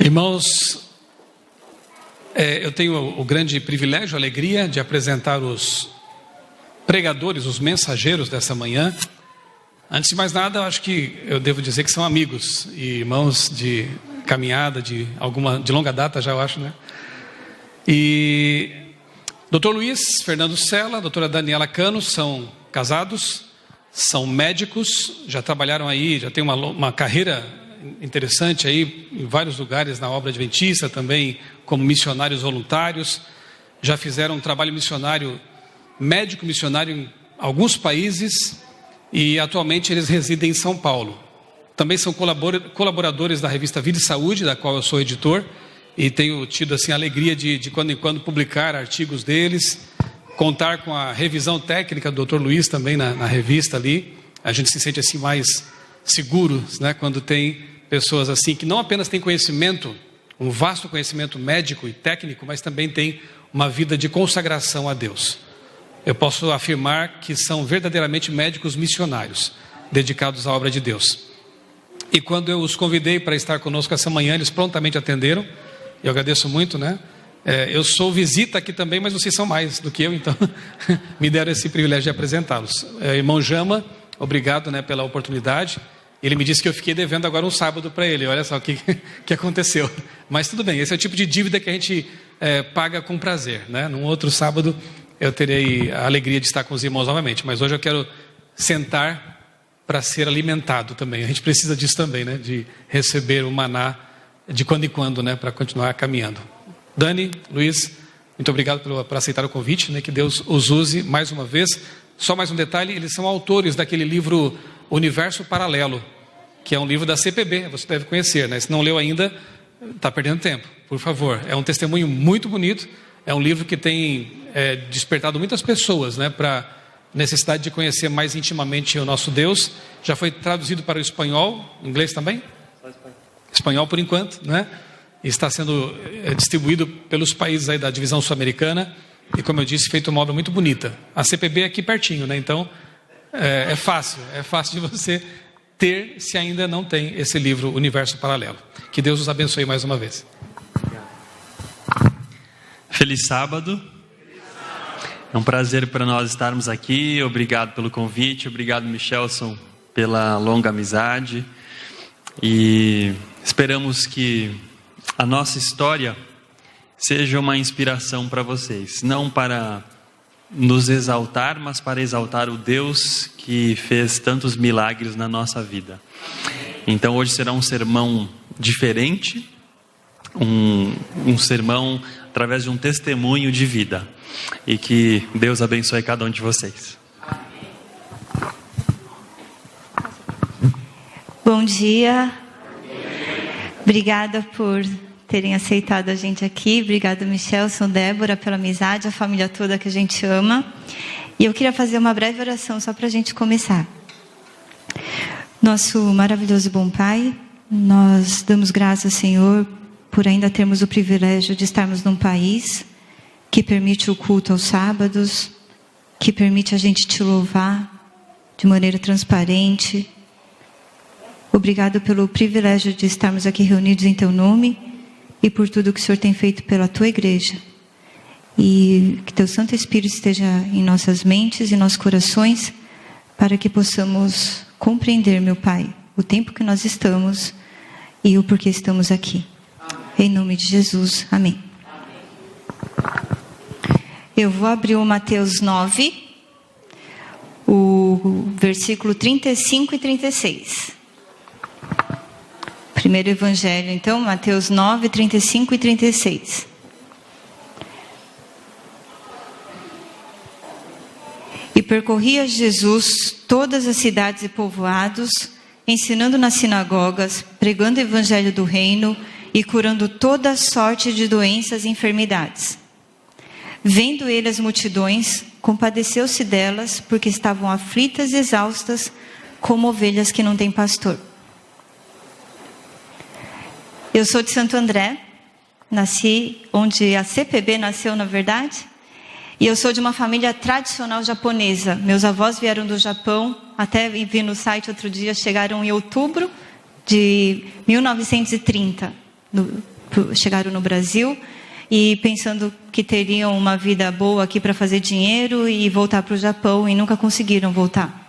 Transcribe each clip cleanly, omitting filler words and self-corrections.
Irmãos, eu tenho o grande privilégio, a alegria de apresentar os pregadores, os mensageiros dessa manhã. Antes de mais nada, eu acho que eu devo dizer que são amigos e irmãos de caminhada, de longa data já, eu acho, né? E Dr. Luiz Fernando Sela, doutora Daniela Cano são casados, são médicos, já trabalharam aí, já tem uma carreira interessante aí em vários lugares na obra adventista, também como missionários voluntários, já fizeram um trabalho missionário, médico missionário em alguns países e atualmente eles residem em São Paulo. Também são colaboradores da revista Vida e Saúde, da qual eu sou editor, e tenho tido assim a alegria de quando em quando publicar artigos deles, contar com a revisão técnica do Dr. Luiz também na revista ali. A gente se sente assim mais seguros, né, quando tem pessoas assim que não apenas têm conhecimento, um vasto conhecimento médico e técnico, mas também têm uma vida de consagração a Deus. Eu posso afirmar que são verdadeiramente médicos missionários, dedicados à obra de Deus. E quando eu os convidei para estar conosco essa manhã, eles prontamente atenderam. Eu agradeço muito, né? Eu sou visita aqui também, mas vocês são mais do que eu, então me deram esse privilégio de apresentá-los. Irmão Jama, obrigado, né, pela oportunidade. Ele me disse que eu fiquei devendo agora um sábado para ele. Olha só o que aconteceu. Mas tudo bem, esse é o tipo de dívida que a gente paga com prazer, né? Num outro sábado eu terei a alegria de estar com os irmãos novamente. Mas hoje eu quero sentar para ser alimentado também. A gente precisa disso também, né? De receber o maná de quando em quando, né? Para continuar caminhando. Dani, Luiz, muito obrigado por aceitar o convite, né? Que Deus os use mais uma vez. Só mais um detalhe, eles são autores daquele livro Universo Paralelo, que é um livro da CPB, você deve conhecer, né? Se não leu ainda, está perdendo tempo, por favor. É um testemunho muito bonito, é um livro que tem despertado muitas pessoas, né, para necessidade de conhecer mais intimamente o nosso Deus. Já foi traduzido para o espanhol, inglês também? Só espanhol. Espanhol por enquanto, né? E está sendo distribuído pelos países aí da divisão sul-americana e, como eu disse, feito uma obra muito bonita. A CPB é aqui pertinho, né? Então é fácil de você ter, se ainda não tem esse livro Universo Paralelo. Que Deus os abençoe mais uma vez. Feliz sábado. É um prazer para nós estarmos aqui. Obrigado pelo convite. Obrigado, Michelson, pela longa amizade. E esperamos que a nossa história seja uma inspiração para vocês. Não para nos exaltar, mas para exaltar o Deus que fez tantos milagres na nossa vida. Então hoje será um sermão diferente, um sermão através de um testemunho de vida, e que Deus abençoe cada um de vocês. Bom dia, obrigada por terem aceitado a gente aqui. Obrigada, Michelson, Débora, pela amizade, a família toda que a gente ama. E eu queria fazer uma breve oração só para a gente começar. Nosso maravilhoso e bom Pai, nós damos graças, Senhor, por ainda termos o privilégio de estarmos num país que permite o culto aos sábados, que permite a gente te louvar de maneira transparente. Obrigado pelo privilégio de estarmos aqui reunidos em Teu nome, e por tudo que o Senhor tem feito pela Tua igreja. E que Teu Santo Espírito esteja em nossas mentes e nossos corações, para que possamos compreender, meu Pai, o tempo que nós estamos e o porquê estamos aqui. Amém. Em nome de Jesus, amém. Eu vou abrir o Mateus 9, o versículo 35 e 36. Primeiro evangelho, então, Mateus 9, 35 e 36. E percorria Jesus todas as cidades e povoados, ensinando nas sinagogas, pregando o evangelho do reino e curando toda sorte de doenças e enfermidades. Vendo ele as multidões, compadeceu-se delas, porque estavam aflitas e exaustas, como ovelhas que não têm pastor. Eu sou de Santo André, nasci onde a CPB nasceu, na verdade, e eu sou de uma família tradicional japonesa. Meus avós vieram do Japão, até vi no site outro dia, chegaram em outubro de 1930, chegaram no Brasil e pensando que teriam uma vida boa aqui para fazer dinheiro e voltar para o Japão, e nunca conseguiram voltar.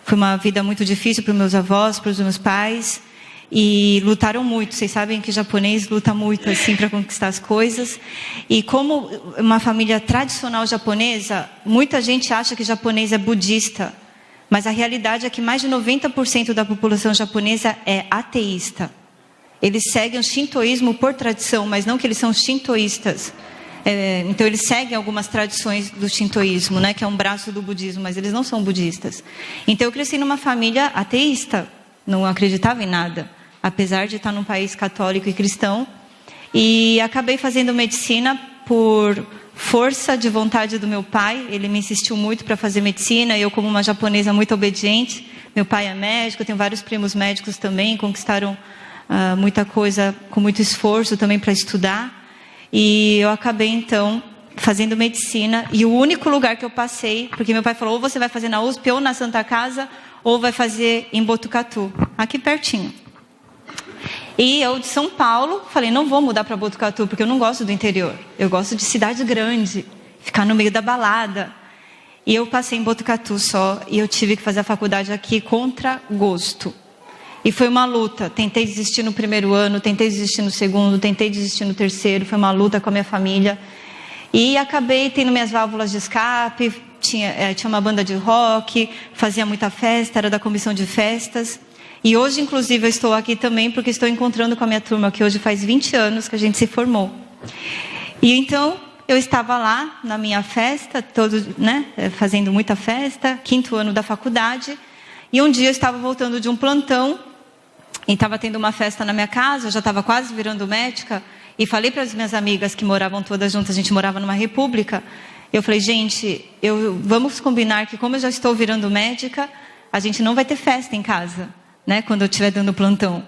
Foi uma vida muito difícil para os meus avós, para os meus pais, e lutaram muito. Vocês sabem que japonês luta muito assim para conquistar as coisas. E como uma família tradicional japonesa, muita gente acha que japonês é budista, mas a realidade é que mais de 90% da população japonesa é ateísta. Eles seguem o shintoísmo por tradição, mas não que eles são shintoístas. Então eles seguem algumas tradições do shintoísmo, né, que é um braço do budismo, mas eles não são budistas. Então eu cresci numa família ateísta, não acreditava em nada, apesar de estar num país católico e cristão. E acabei fazendo medicina por força de vontade do meu pai. Ele me insistiu muito para fazer medicina, e eu, como uma japonesa muito obediente, meu pai é médico, eu tenho vários primos médicos também, conquistaram muita coisa com muito esforço também para estudar. E eu acabei então fazendo medicina, e o único lugar que eu passei, porque meu pai falou, ou você vai fazer na USP ou na Santa Casa, ou vai fazer em Botucatu, aqui pertinho. E eu, de São Paulo, falei, não vou mudar para Botucatu, porque eu não gosto do interior, eu gosto de cidade grande, ficar no meio da balada. E eu passei em Botucatu só, e eu tive que fazer a faculdade aqui contra gosto. E foi uma luta. Tentei desistir no primeiro ano, tentei desistir no segundo, tentei desistir no terceiro. Foi uma luta com a minha família. E acabei tendo minhas válvulas de escape. Tinha uma banda de rock, fazia muita festa, era da comissão de festas. E hoje, inclusive, eu estou aqui também porque estou encontrando com a minha turma, que hoje faz 20 anos que a gente se formou. E então, eu estava lá na minha festa, fazendo muita festa, 5º ano da faculdade. E um dia eu estava voltando de um plantão, e estava tendo uma festa na minha casa, eu já estava quase virando médica, e falei para as minhas amigas que moravam todas juntas, a gente morava numa república, eu falei, gente, vamos combinar que como eu já estou virando médica, a gente não vai ter festa em casa, né, quando eu estiver dando plantão.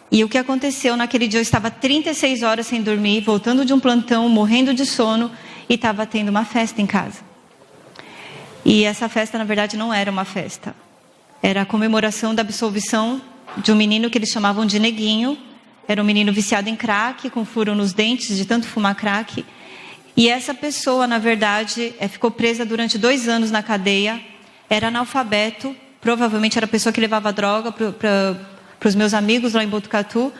E o que aconteceu, naquele dia eu estava 36 horas sem dormir, voltando de um plantão, morrendo de sono, e estava tendo uma festa em casa. E essa festa, na verdade, não era uma festa. Era a comemoração da absolvição de um menino que eles chamavam de Neguinho. Era um menino viciado em crack, com furo nos dentes de tanto fumar crack. E essa pessoa, na verdade, ficou presa durante 2 anos na cadeia. Era analfabeto, provavelmente era a pessoa que levava droga para os meus amigos lá em Botucatu.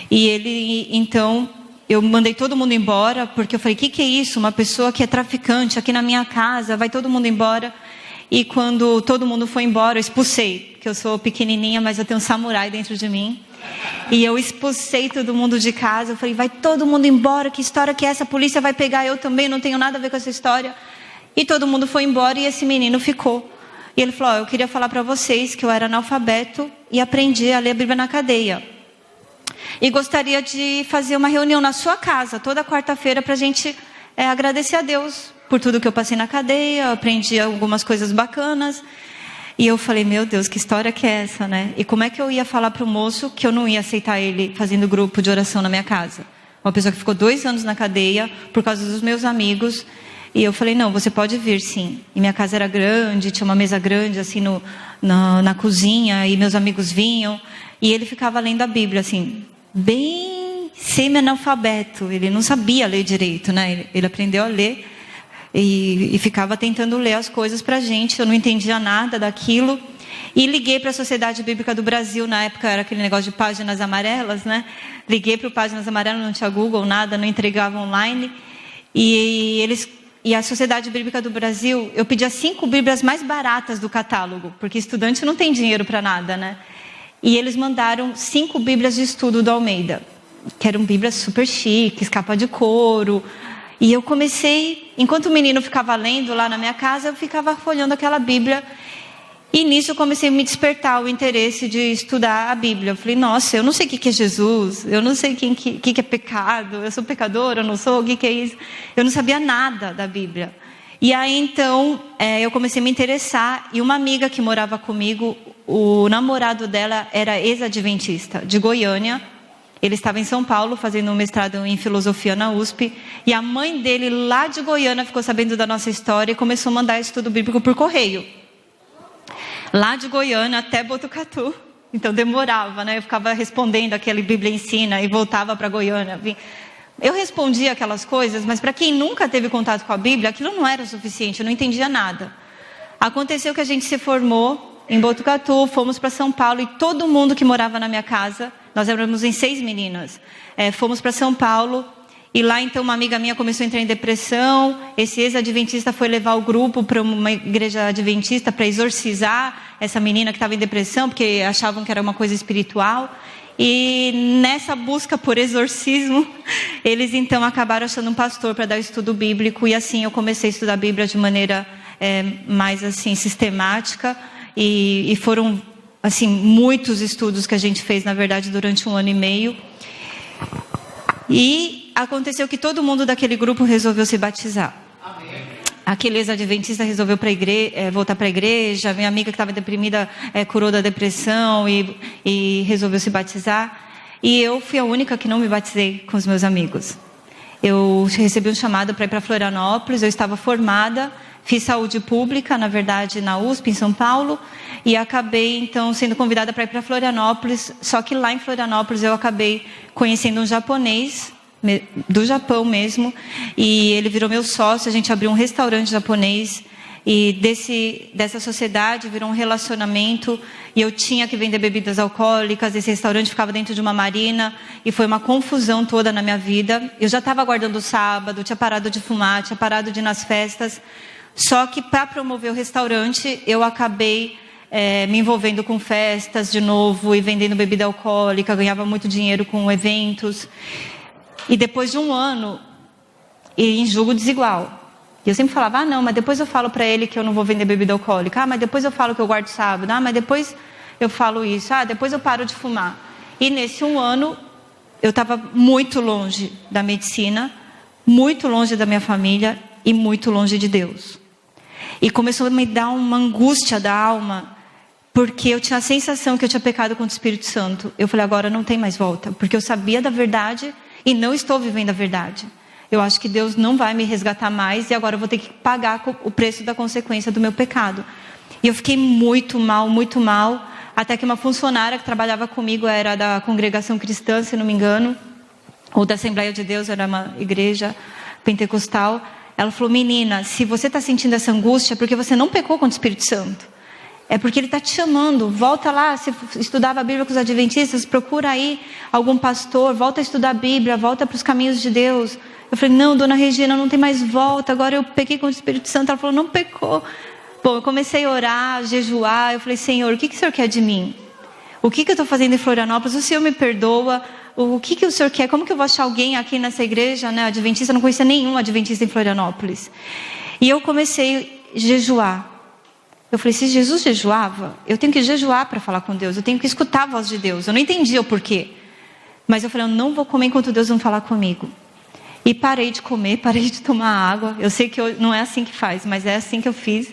E ele, então, eu mandei todo mundo embora, porque eu falei, o que é isso? Uma pessoa que é traficante aqui na minha casa, vai todo mundo embora. E quando todo mundo foi embora, eu expulsei, porque eu sou pequenininha, mas eu tenho um samurai dentro de mim. E eu expulsei todo mundo de casa, eu falei, vai todo mundo embora, que história que é essa? A polícia vai pegar eu também, não tenho nada a ver com essa história. E todo mundo foi embora e esse menino ficou. E ele falou, eu queria falar para vocês que eu era analfabeto e aprendi a ler a Bíblia na cadeia. E gostaria de fazer uma reunião na sua casa, toda quarta-feira, para a gente agradecer a Deus por tudo que eu passei na cadeia, eu aprendi algumas coisas bacanas. E eu falei, meu Deus, que história que é essa, né? E como é que eu ia falar para o moço que eu não ia aceitar ele fazendo grupo de oração na minha casa? Uma pessoa que ficou 2 anos na cadeia por causa dos meus amigos. E eu falei, não, você pode vir sim. E minha casa era grande, tinha uma mesa grande assim na cozinha, e meus amigos vinham. E ele ficava lendo a Bíblia, assim, bem semi-analfabeto. Ele não sabia ler direito, né? Ele aprendeu a ler. E ficava tentando ler as coisas para a gente. Eu não entendia nada daquilo. E liguei para a Sociedade Bíblica do Brasil. Na época era aquele negócio de páginas amarelas, né? Liguei para o Páginas Amarelas, não tinha Google, nada, não entregava online. E a Sociedade Bíblica do Brasil, eu pedi as 5 Bíblias mais baratas do catálogo, porque estudante não tem dinheiro para nada, né? E eles mandaram 5 Bíblias de estudo do Almeida, que eram Bíblias super chiques, capa de couro. E eu comecei, enquanto o menino ficava lendo lá na minha casa, eu ficava folhando aquela Bíblia. E nisso eu comecei a me despertar o interesse de estudar a Bíblia. Eu falei, nossa, eu não sei o que é Jesus, eu não sei o que é pecado, eu sou pecadora, eu não sou, o que é isso? Eu não sabia nada da Bíblia. E aí então, eu comecei a me interessar, e uma amiga que morava comigo, o namorado dela era ex-adventista, de Goiânia. Ele estava em São Paulo fazendo um mestrado em filosofia na USP, e a mãe dele lá de Goiânia ficou sabendo da nossa história e começou a mandar estudo bíblico por correio. Lá de Goiânia até Botucatu, Então demorava, né? Eu ficava respondendo aquele Bíblia Ensina e voltava para Goiânia. Eu respondia aquelas coisas, mas para quem nunca teve contato com a Bíblia, aquilo não era o suficiente, eu não entendia nada. Aconteceu que a gente se formou em Botucatu, fomos para São Paulo e todo mundo que morava na minha casa, nós éramos em 6 meninas, fomos para São Paulo. E lá, então, uma amiga minha começou a entrar em depressão. Esse ex-adventista foi levar o grupo para uma igreja adventista para exorcizar essa menina que estava em depressão, porque achavam que era uma coisa espiritual. E nessa busca por exorcismo, eles, então, acabaram achando um pastor para dar o estudo bíblico. E assim, eu comecei a estudar a Bíblia de maneira mais, assim, sistemática. E foram, assim, muitos estudos que a gente fez, na verdade, durante 1 ano e meio. E aconteceu que todo mundo daquele grupo resolveu se batizar. Amém. Aquele ex-adventista resolveu voltar para a igreja. Minha amiga que estava deprimida curou da depressão e resolveu se batizar. E eu fui a única que não me batizei com os meus amigos. Eu recebi um chamado para ir para Florianópolis. Eu estava formada, fiz saúde pública, na verdade, na USP, em São Paulo. E acabei, então, sendo convidada para ir para Florianópolis. Só que lá em Florianópolis eu acabei conhecendo um japonês, do Japão mesmo. E ele virou meu sócio, a gente abriu um restaurante japonês. E dessa sociedade virou um relacionamento. E eu tinha que vender bebidas alcoólicas. Esse restaurante ficava dentro de uma marina. E foi uma confusão toda na minha vida. Eu já estava aguardando o sábado, tinha parado de fumar, tinha parado de ir nas festas. Só que para promover o restaurante, eu acabei me envolvendo com festas de novo e vendendo bebida alcoólica, ganhava muito dinheiro com eventos. E depois de 1 ano, em julgo desigual. E eu sempre falava, não, mas depois eu falo para ele que eu não vou vender bebida alcoólica. Mas depois eu falo que eu guardo sábado. Mas depois eu falo isso. Depois eu paro de fumar. E nesse 1 ano, eu estava muito longe da medicina, muito longe da minha família e muito longe de Deus. E começou a me dar uma angústia da alma, porque eu tinha a sensação que eu tinha pecado contra o Espírito Santo. Eu falei, agora não tem mais volta, porque eu sabia da verdade e não estou vivendo a verdade. Eu acho que Deus não vai me resgatar mais e agora eu vou ter que pagar o preço da consequência do meu pecado. E eu fiquei muito mal, até que uma funcionária que trabalhava comigo era da congregação cristã, se não me engano, ou da Assembleia de Deus, era uma igreja pentecostal. Ela falou, menina, se você está sentindo essa angústia, é porque você não pecou contra o Espírito Santo. É porque ele está te chamando. Volta lá, você estudava a Bíblia com os adventistas, procura aí algum pastor, volta a estudar a Bíblia, volta para os caminhos de Deus. Eu falei, não, dona Regina, não tem mais volta, agora eu pequei contra o Espírito Santo. Ela falou, não pecou. Bom, eu comecei a orar, a jejuar, eu falei, Senhor, o que o Senhor quer de mim? O que eu estou fazendo em Florianópolis? O Senhor me perdoa? O que o Senhor quer? Como que eu vou achar alguém aqui nessa igreja, né, adventista? Eu não conhecia nenhum adventista em Florianópolis. E eu comecei a jejuar. Eu falei, se Jesus jejuava, eu tenho que jejuar para falar com Deus. Eu tenho que escutar a voz de Deus. Eu não entendia o porquê. Mas eu falei, eu não vou comer enquanto Deus não falar comigo. E parei de comer, parei de tomar água. Eu sei que não é assim que faz, mas é assim que eu fiz.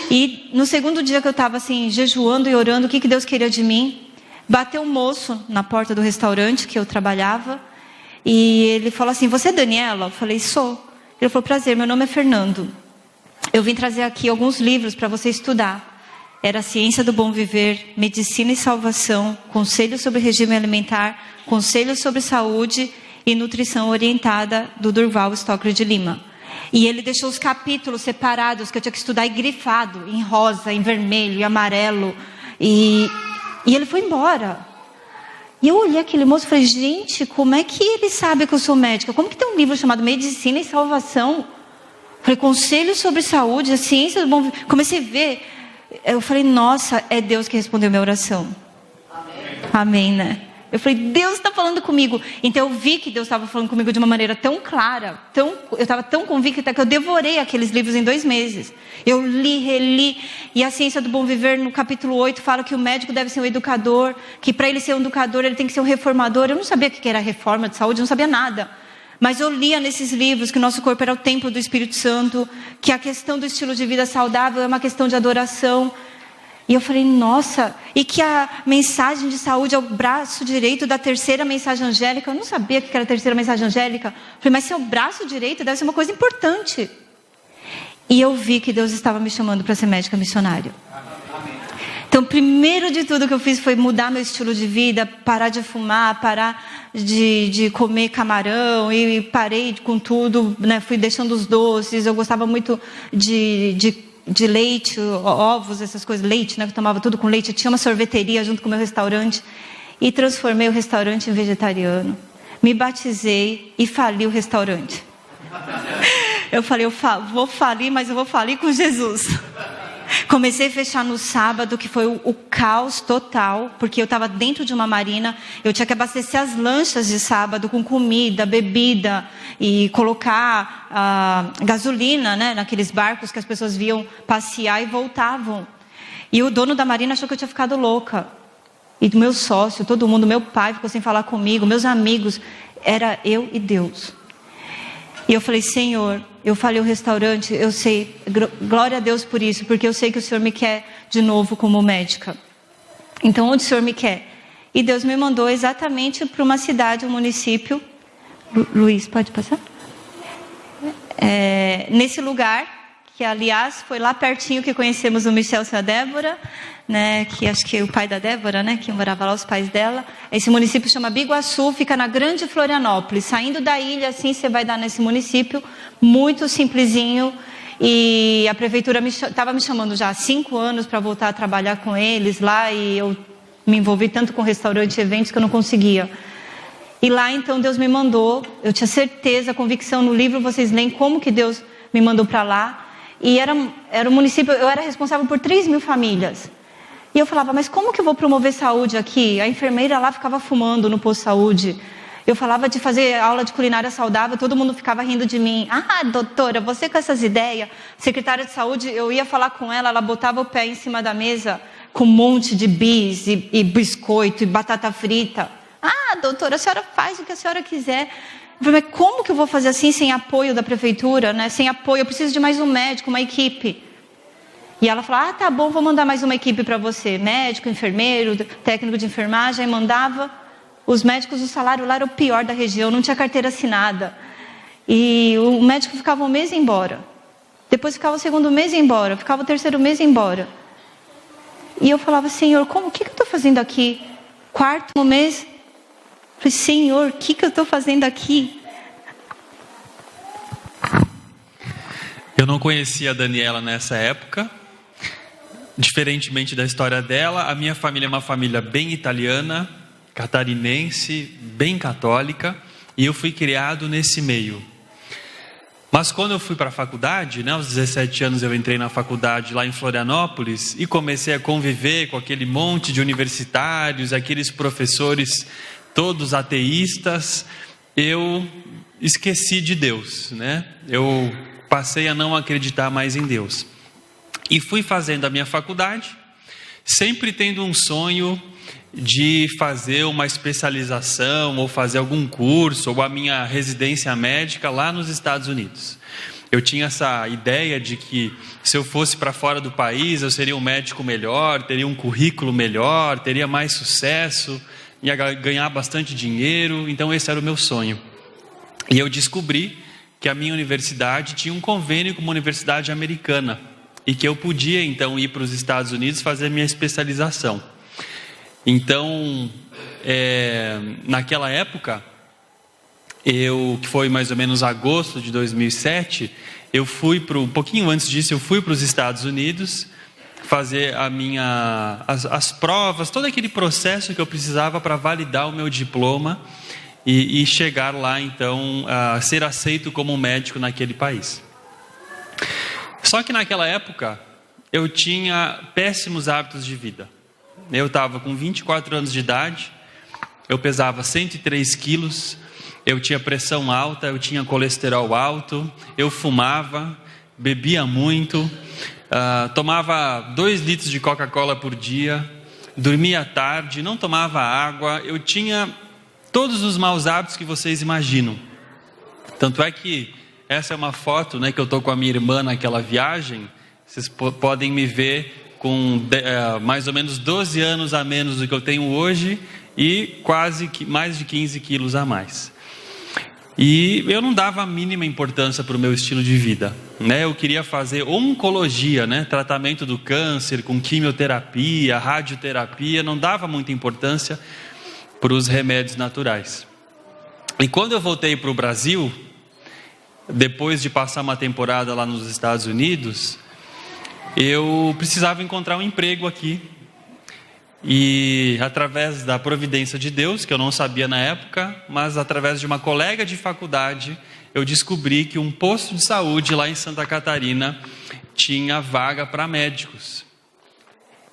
E no segundo dia que eu estava assim, jejuando e orando, o que Deus queria de mim? Bateu um moço na porta do restaurante que eu trabalhava. E ele falou assim, você é Daniela? Eu falei, sou. Ele falou, prazer, meu nome é Fernando. Eu vim trazer aqui alguns livros para você estudar. Era Ciência do Bom Viver, Medicina e Salvação, Conselhos sobre Regime Alimentar, Conselhos sobre Saúde e Nutrição Orientada, do Durval Stocker de Lima. E ele deixou os capítulos separados que eu tinha que estudar e grifado, em rosa, em vermelho e amarelo. E ele foi embora. E eu olhei aquele moço e falei, gente, como é que ele sabe que eu sou médica? Como que tem um livro chamado Medicina e Salvação? Falei, Conselhos sobre Saúde, a Ciência do Bom Viver. Comecei a ver. Eu falei, nossa, é Deus que respondeu minha oração. Amém, né? Eu falei, Deus está falando comigo. Então eu vi que Deus estava falando comigo de uma maneira tão clara, eu estava tão convicta que eu devorei aqueles livros em 2 meses. Eu li, reli. E a Ciência do Bom Viver, no capítulo 8, fala que o médico deve ser um educador, que para ele ser um educador, ele tem que ser um reformador. Eu não sabia o que era reforma de saúde, eu não sabia nada. Mas eu lia nesses livros que o nosso corpo era o templo do Espírito Santo, que a questão do estilo de vida saudável é uma questão de adoração. E eu falei, nossa, e que a mensagem de saúde é o braço direito da terceira mensagem angélica. Eu não sabia o que era a terceira mensagem angélica. Eu falei, mas se é o braço direito, deve ser uma coisa importante. E eu vi que Deus estava me chamando para ser médica missionária. Então Então, primeiro de tudo que eu fiz foi mudar meu estilo de vida, parar de fumar, parar de comer camarão, e parei com tudo, né? Fui deixando os doces. Eu gostava muito de leite, ovos, essas coisas, leite, né? Eu tomava tudo com leite. Eu tinha uma sorveteria junto com o meu restaurante e transformei o restaurante em vegetariano. Me batizei e fali o restaurante. Eu falei, vou falir, mas eu vou falir com Jesus. Comecei a fechar no sábado, que foi o caos total, porque eu estava dentro de uma marina, eu tinha que abastecer as lanchas de sábado com comida, bebida, e colocar gasolina, né, naqueles barcos que as pessoas viam passear e voltavam. E o dono da marina achou que eu tinha ficado louca. E meu sócio, todo mundo, meu pai ficou sem falar comigo, meus amigos, era eu e Deus. E eu falei, Senhor, eu falei o restaurante, eu sei, glória a Deus por isso, porque eu sei que o Senhor me quer de novo como médica. Então, onde o Senhor me quer? E Deus me mandou exatamente para uma cidade, um município. Luiz, pode passar? Nesse lugar, que aliás foi lá pertinho que conhecemos o Michel e a Débora, né, que acho que é o pai da Débora, né, que morava lá, os pais dela. Esse município chama Biguaçu, fica na Grande Florianópolis. Saindo da ilha, assim, você vai dar nesse município, muito simplesinho. E a prefeitura estava me chamando já há 5 anos para voltar a trabalhar com eles lá, e eu me envolvi tanto com restaurante e eventos que eu não conseguia. E lá, então, Deus me mandou, eu tinha certeza, convicção, no livro vocês leem como que Deus me mandou para lá. E era um município, eu era responsável por 3.000 famílias. E eu falava, mas como que eu vou promover saúde aqui? A enfermeira lá ficava fumando no posto de saúde. Eu falava de fazer aula de culinária saudável, todo mundo ficava rindo de mim. Ah, doutora, você com essas ideias. Secretária de saúde, eu ia falar com ela, ela botava o pé em cima da mesa com um monte de bis e biscoito e batata frita. Ah, doutora, a senhora faz o que a senhora quiser. Eu falei, mas como que eu vou fazer assim sem apoio da prefeitura, né? Sem apoio, eu preciso de mais um médico, uma equipe. E ela falou, tá bom, vou mandar mais uma equipe para você. Médico, enfermeiro, técnico de enfermagem. Aí mandava. Os médicos, o salário lá era o pior da região, não tinha carteira assinada. E o médico ficava um mês e ia embora. Depois ficava o segundo mês e ia embora. Ficava o terceiro mês e ia embora. E eu falava, Senhor, o que eu estou fazendo aqui? 4º mês. Eu falei, Senhor, o que eu estou fazendo aqui? Eu não conhecia a Daniela nessa época. Diferentemente da história dela, a minha família é uma família bem italiana, catarinense, bem católica, e eu fui criado nesse meio. Mas quando eu fui para a faculdade, né, aos 17 anos eu entrei na faculdade lá em Florianópolis e comecei a conviver com aquele monte de universitários, aqueles professores todos ateístas, eu esqueci de Deus, né? Eu passei a não acreditar mais em Deus. E fui fazendo a minha faculdade, sempre tendo um sonho de fazer uma especialização, ou fazer algum curso, ou a minha residência médica lá nos Estados Unidos. Eu tinha essa ideia de que se eu fosse para fora do país, eu seria um médico melhor, teria um currículo melhor, teria mais sucesso, ia ganhar bastante dinheiro, então esse era o meu sonho. E eu descobri que a minha universidade tinha um convênio com uma universidade americana, e que eu podia então ir para os Estados Unidos fazer minha especialização. Então, naquela época, que foi mais ou menos agosto de 2007, eu fui um pouquinho antes disso, eu fui para os Estados Unidos fazer as provas, todo aquele processo que eu precisava para validar o meu diploma e chegar lá então a ser aceito como médico naquele país. Só que naquela época eu tinha péssimos hábitos de vida. Eu estava com 24 anos de idade, eu pesava 103 quilos, eu tinha pressão alta, eu tinha colesterol alto, eu fumava, bebia muito, tomava 2 litros de Coca-Cola por dia, dormia tarde, não tomava água, eu tinha todos os maus hábitos que vocês imaginam. Tanto é que essa é uma foto, né, que eu estou com a minha irmã naquela viagem. Vocês podem me ver com mais ou menos 12 anos a menos do que eu tenho hoje e quase mais de 15 quilos a mais. E eu não dava a mínima importância para o meu estilo de vida, né? Eu queria fazer oncologia, né? Tratamento do câncer com quimioterapia, radioterapia, não dava muita importância para os remédios naturais. E quando eu voltei para o Brasil, depois de passar uma temporada lá nos Estados Unidos, eu precisava encontrar um emprego aqui. E através da providência de Deus, que eu não sabia na época, mas através de uma colega de faculdade, eu descobri que um posto de saúde lá em Santa Catarina tinha vaga para médicos.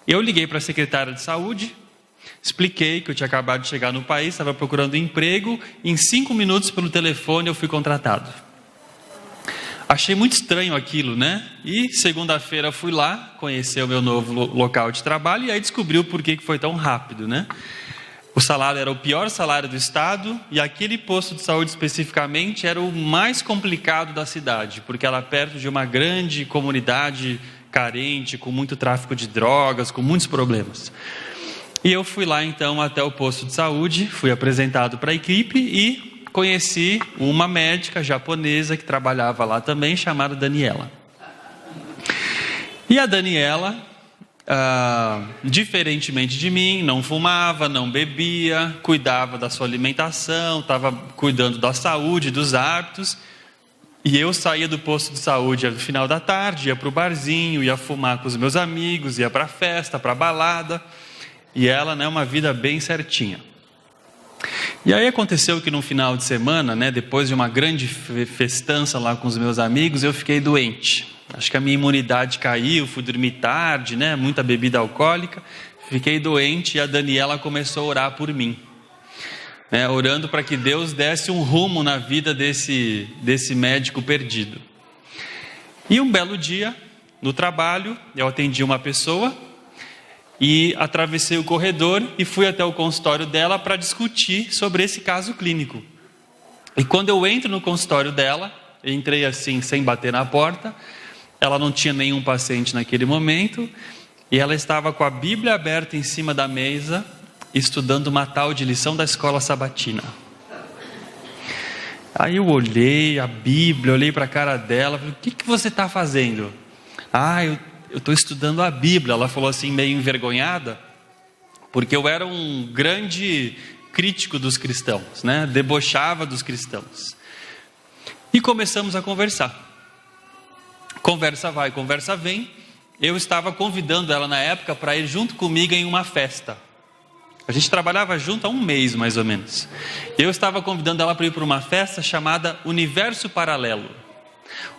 Eu liguei para a secretária de saúde, expliquei que eu tinha acabado de chegar no país, estava procurando emprego, em 5 minutos pelo telefone eu fui contratado. Achei muito estranho aquilo, né? E segunda-feira fui lá conhecer o meu novo local de trabalho e aí descobri o porquê que foi tão rápido, né? O salário era o pior salário do estado e aquele posto de saúde especificamente era o mais complicado da cidade, porque era perto de uma grande comunidade carente, com muito tráfico de drogas, com muitos problemas. E eu fui lá então até o posto de saúde, fui apresentado para a equipe e conheci uma médica japonesa que trabalhava lá também, chamada Daniela. E a Daniela, diferentemente de mim, não fumava, não bebia, cuidava da sua alimentação, estava cuidando da saúde, dos hábitos. E eu saía do posto de saúde no final da tarde, ia para o barzinho, ia fumar com os meus amigos, ia para a festa, para a balada. E ela, né, uma vida bem certinha. E aí aconteceu que no final de semana, né, depois de uma grande festança lá com os meus amigos, eu fiquei doente. Acho que a minha imunidade caiu, fui dormir tarde, né, muita bebida alcoólica. Fiquei doente e a Daniela começou a orar por mim. Né, orando para que Deus desse um rumo na vida desse médico perdido. E um belo dia, no trabalho, eu atendi uma pessoa e atravessei o corredor e fui até o consultório dela para discutir sobre esse caso clínico. E quando eu entro no consultório dela, eu entrei assim, sem bater na porta, ela não tinha nenhum paciente naquele momento, e ela estava com a Bíblia aberta em cima da mesa, estudando uma tal de lição da escola sabatina. Aí eu olhei a Bíblia, olhei para a cara dela, falei, o que você está fazendo? Eu estou estudando a Bíblia. Ela falou assim, meio envergonhada, porque eu era um grande crítico dos cristãos, né? Debochava dos cristãos. E começamos a conversar. Conversa vai, conversa vem. Eu estava convidando ela na época para ir junto comigo em uma festa. A gente trabalhava junto há 1 mês, mais ou menos. Eu estava convidando ela para ir para uma festa chamada Universo Paralelo.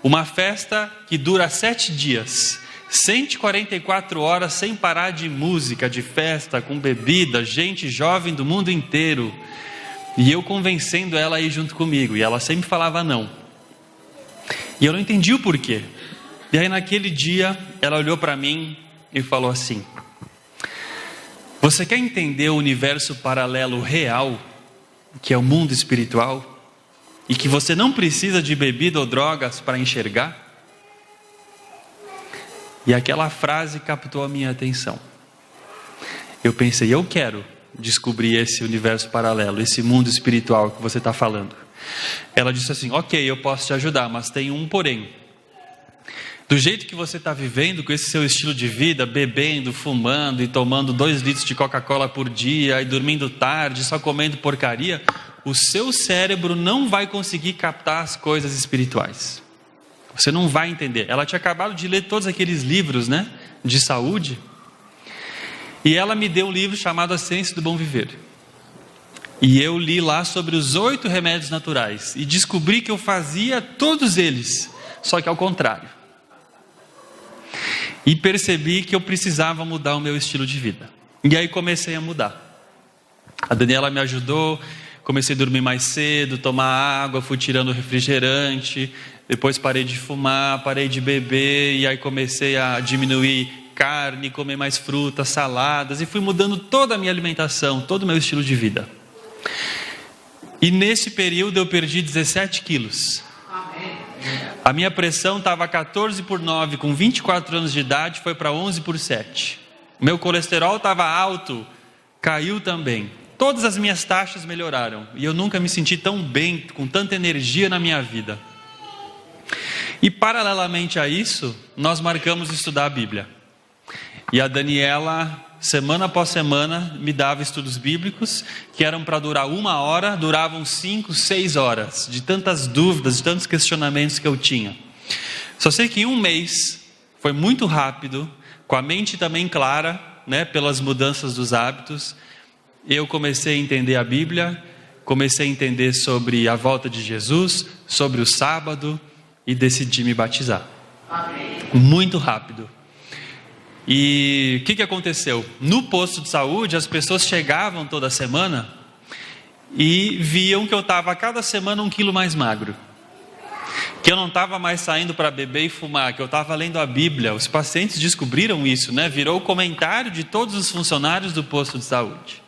Uma festa que dura 7 dias. 144 horas sem parar de música, de festa, com bebida, gente jovem do mundo inteiro. E eu convencendo ela a ir junto comigo. E ela sempre falava não. E eu não entendi o porquê. E aí naquele dia, ela olhou para mim e falou assim, você quer entender o universo paralelo real, que é o mundo espiritual? E que você não precisa de bebida ou drogas para enxergar? E aquela frase captou a minha atenção. Eu pensei, eu quero descobrir esse universo paralelo, esse mundo espiritual que você está falando. Ela disse assim, ok, eu posso te ajudar, mas tem um porém. Do jeito que você está vivendo, com esse seu estilo de vida, bebendo, fumando e tomando 2 litros de Coca-Cola por dia, e dormindo tarde, só comendo porcaria, o seu cérebro não vai conseguir captar as coisas espirituais. Você não vai entender. Ela tinha acabado de ler todos aqueles livros, né, de saúde. E ela me deu um livro chamado A Ciência do Bom Viver. E eu li lá sobre os 8 remédios naturais. E descobri que eu fazia todos eles, só que ao contrário. E percebi que eu precisava mudar o meu estilo de vida. E aí comecei a mudar. A Daniela me ajudou. Comecei a dormir mais cedo, tomar água, fui tirando o refrigerante. Depois parei de fumar, parei de beber, e aí comecei a diminuir carne, comer mais frutas, saladas, e fui mudando toda a minha alimentação, todo o meu estilo de vida. E nesse período eu perdi 17 quilos. A minha pressão estava 14/9, com 24 anos de idade, foi para 11/7. Meu colesterol estava alto, caiu também. todas as minhas taxas melhoraram. E eu nunca me senti tão bem, com tanta energia na minha vida. E paralelamente a isso, nós marcamos estudar a Bíblia. E a Daniela, semana após semana, me dava estudos bíblicos, que eram para durar 1 hora, duravam 5, 6 horas, de tantas dúvidas, de tantos questionamentos que eu tinha. Só sei que em 1 mês, foi muito rápido, com a mente também clara, né, pelas mudanças dos hábitos, eu comecei a entender a Bíblia, comecei a entender sobre a volta de Jesus, sobre o sábado, e decidi me batizar. Amém. Muito rápido. E o que aconteceu? No posto de saúde, as pessoas chegavam toda semana e viam que eu estava a cada semana 1 quilo mais magro. Que eu não estava mais saindo para beber e fumar, que eu estava lendo a Bíblia. Os pacientes descobriram isso, né? Virou o comentário de todos os funcionários do posto de saúde.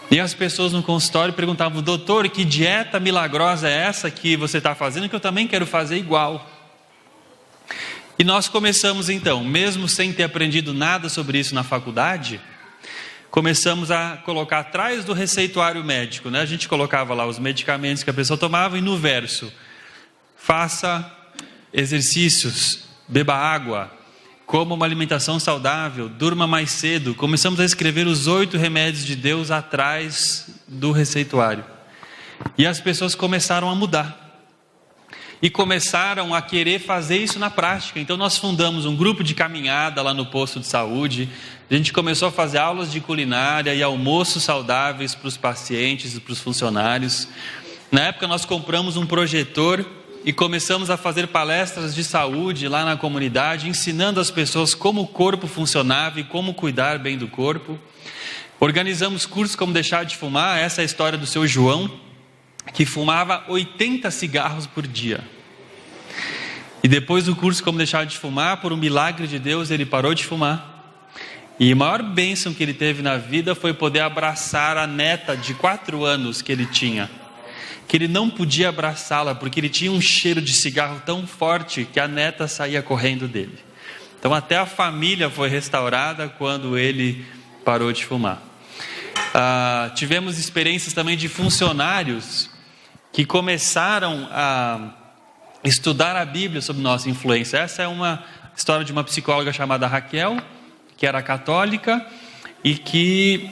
E as pessoas no consultório perguntavam: doutor, que dieta milagrosa é essa que você está fazendo, que eu também quero fazer igual. E nós começamos então, mesmo sem ter aprendido nada sobre isso na faculdade, começamos a colocar atrás do receituário médico, né? A gente colocava lá os medicamentos que a pessoa tomava e no verso: faça exercícios, beba água, coma uma alimentação saudável, durma mais cedo. Começamos a escrever os 8 remédios de Deus atrás do receituário. E as pessoas começaram a mudar. E começaram a querer fazer isso na prática. Então nós fundamos um grupo de caminhada lá no posto de saúde. A gente começou a fazer aulas de culinária e almoços saudáveis para os pacientes e para os funcionários. Na época nós compramos um projetor e começamos a fazer palestras de saúde lá na comunidade, ensinando as pessoas como o corpo funcionava e como cuidar bem do corpo. Organizamos cursos como deixar de fumar. Essa é a história do seu João, que fumava 80 cigarros por dia. E depois do curso como deixar de fumar, por um milagre de Deus, ele parou de fumar. E a maior bênção que ele teve na vida foi poder abraçar a neta de 4 anos que ele tinha. Que ele não podia abraçá-la, porque ele tinha um cheiro de cigarro tão forte que a neta saía correndo dele. Então até a família foi restaurada quando ele parou de fumar. Tivemos experiências também de funcionários que começaram a estudar a Bíblia sob nossa influência. Essa é uma história de uma psicóloga chamada Raquel, que era católica e que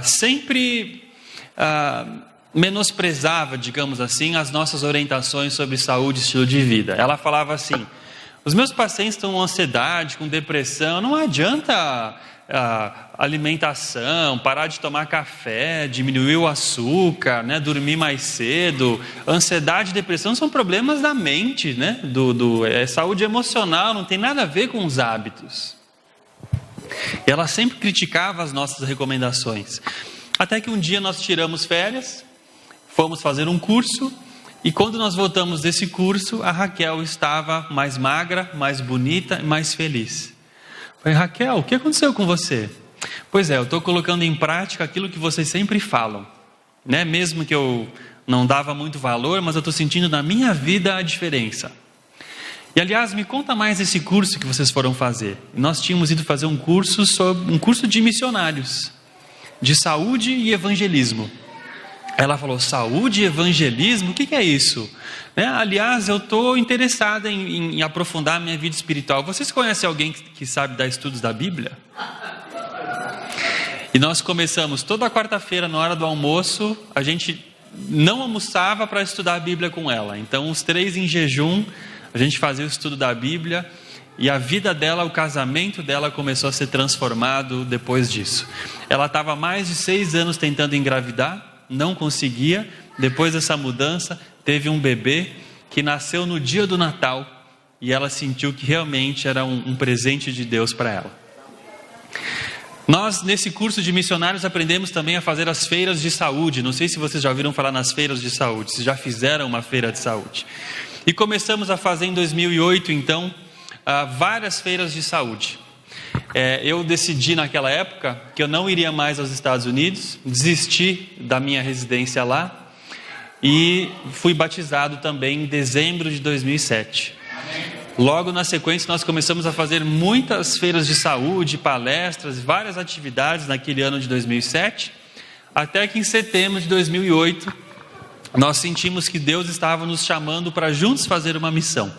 sempre menosprezava, digamos assim, as nossas orientações sobre saúde e estilo de vida. Ela falava assim: os meus pacientes estão com ansiedade, com depressão, não adianta alimentação, parar de tomar café, diminuir o açúcar, né, dormir mais cedo. Ansiedade e depressão são problemas da mente, né, saúde emocional, não tem nada a ver com os hábitos. E ela sempre criticava as nossas recomendações. Até que um dia nós tiramos férias, fomos fazer um curso, e quando nós voltamos desse curso, a Raquel estava mais magra, mais bonita e mais feliz. Falei: Raquel, o que aconteceu com você? Pois é, eu estou colocando em prática aquilo que vocês sempre falam, né? Mesmo que eu não dava muito valor, mas eu estou sentindo na minha vida a diferença. E aliás, me conta mais esse curso que vocês foram fazer. Nós tínhamos ido fazer um curso de missionários, de saúde e evangelismo. Ela falou: saúde e evangelismo? O que é isso? Aliás, eu estou interessada em aprofundar a minha vida espiritual. Vocês conhecem alguém que sabe dar estudos da Bíblia? E nós começamos toda quarta-feira, na hora do almoço, a gente não almoçava para estudar a Bíblia com ela. Então, os 3 em jejum, a gente fazia o estudo da Bíblia. E a vida dela, o casamento dela começou a ser transformado depois disso. Ela estava há mais de 6 anos tentando engravidar, não conseguia. Depois dessa mudança, teve um bebê que nasceu no dia do Natal. E ela sentiu que realmente era um presente de Deus para ela. Nós, nesse curso de missionários, aprendemos também a fazer as feiras de saúde. Não sei se vocês já ouviram falar nas feiras de saúde, se já fizeram uma feira de saúde. E começamos a fazer em 2008, então, várias feiras de saúde. Eu decidi naquela época que eu não iria mais aos Estados Unidos, desisti da minha residência lá e fui batizado também em dezembro de 2007. Logo na sequência nós começamos a fazer muitas feiras de saúde, palestras, várias atividades naquele ano de 2007, até que em setembro de 2008, nós sentimos que Deus estava nos chamando para juntos fazer uma missão.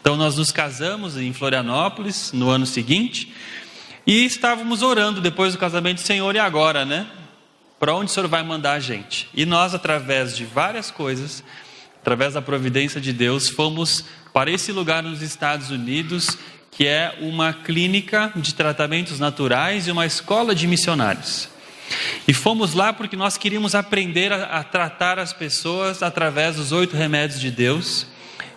Então nós nos casamos em Florianópolis no ano seguinte, e estávamos orando depois do casamento: Senhor, e agora, né? Para onde o Senhor vai mandar a gente? E nós, através de várias coisas, através da providência de Deus, fomos para esse lugar nos Estados Unidos, que é uma clínica de tratamentos naturais e uma escola de missionários. E fomos lá porque nós queríamos aprender a tratar as pessoas através dos 8 remédios de Deus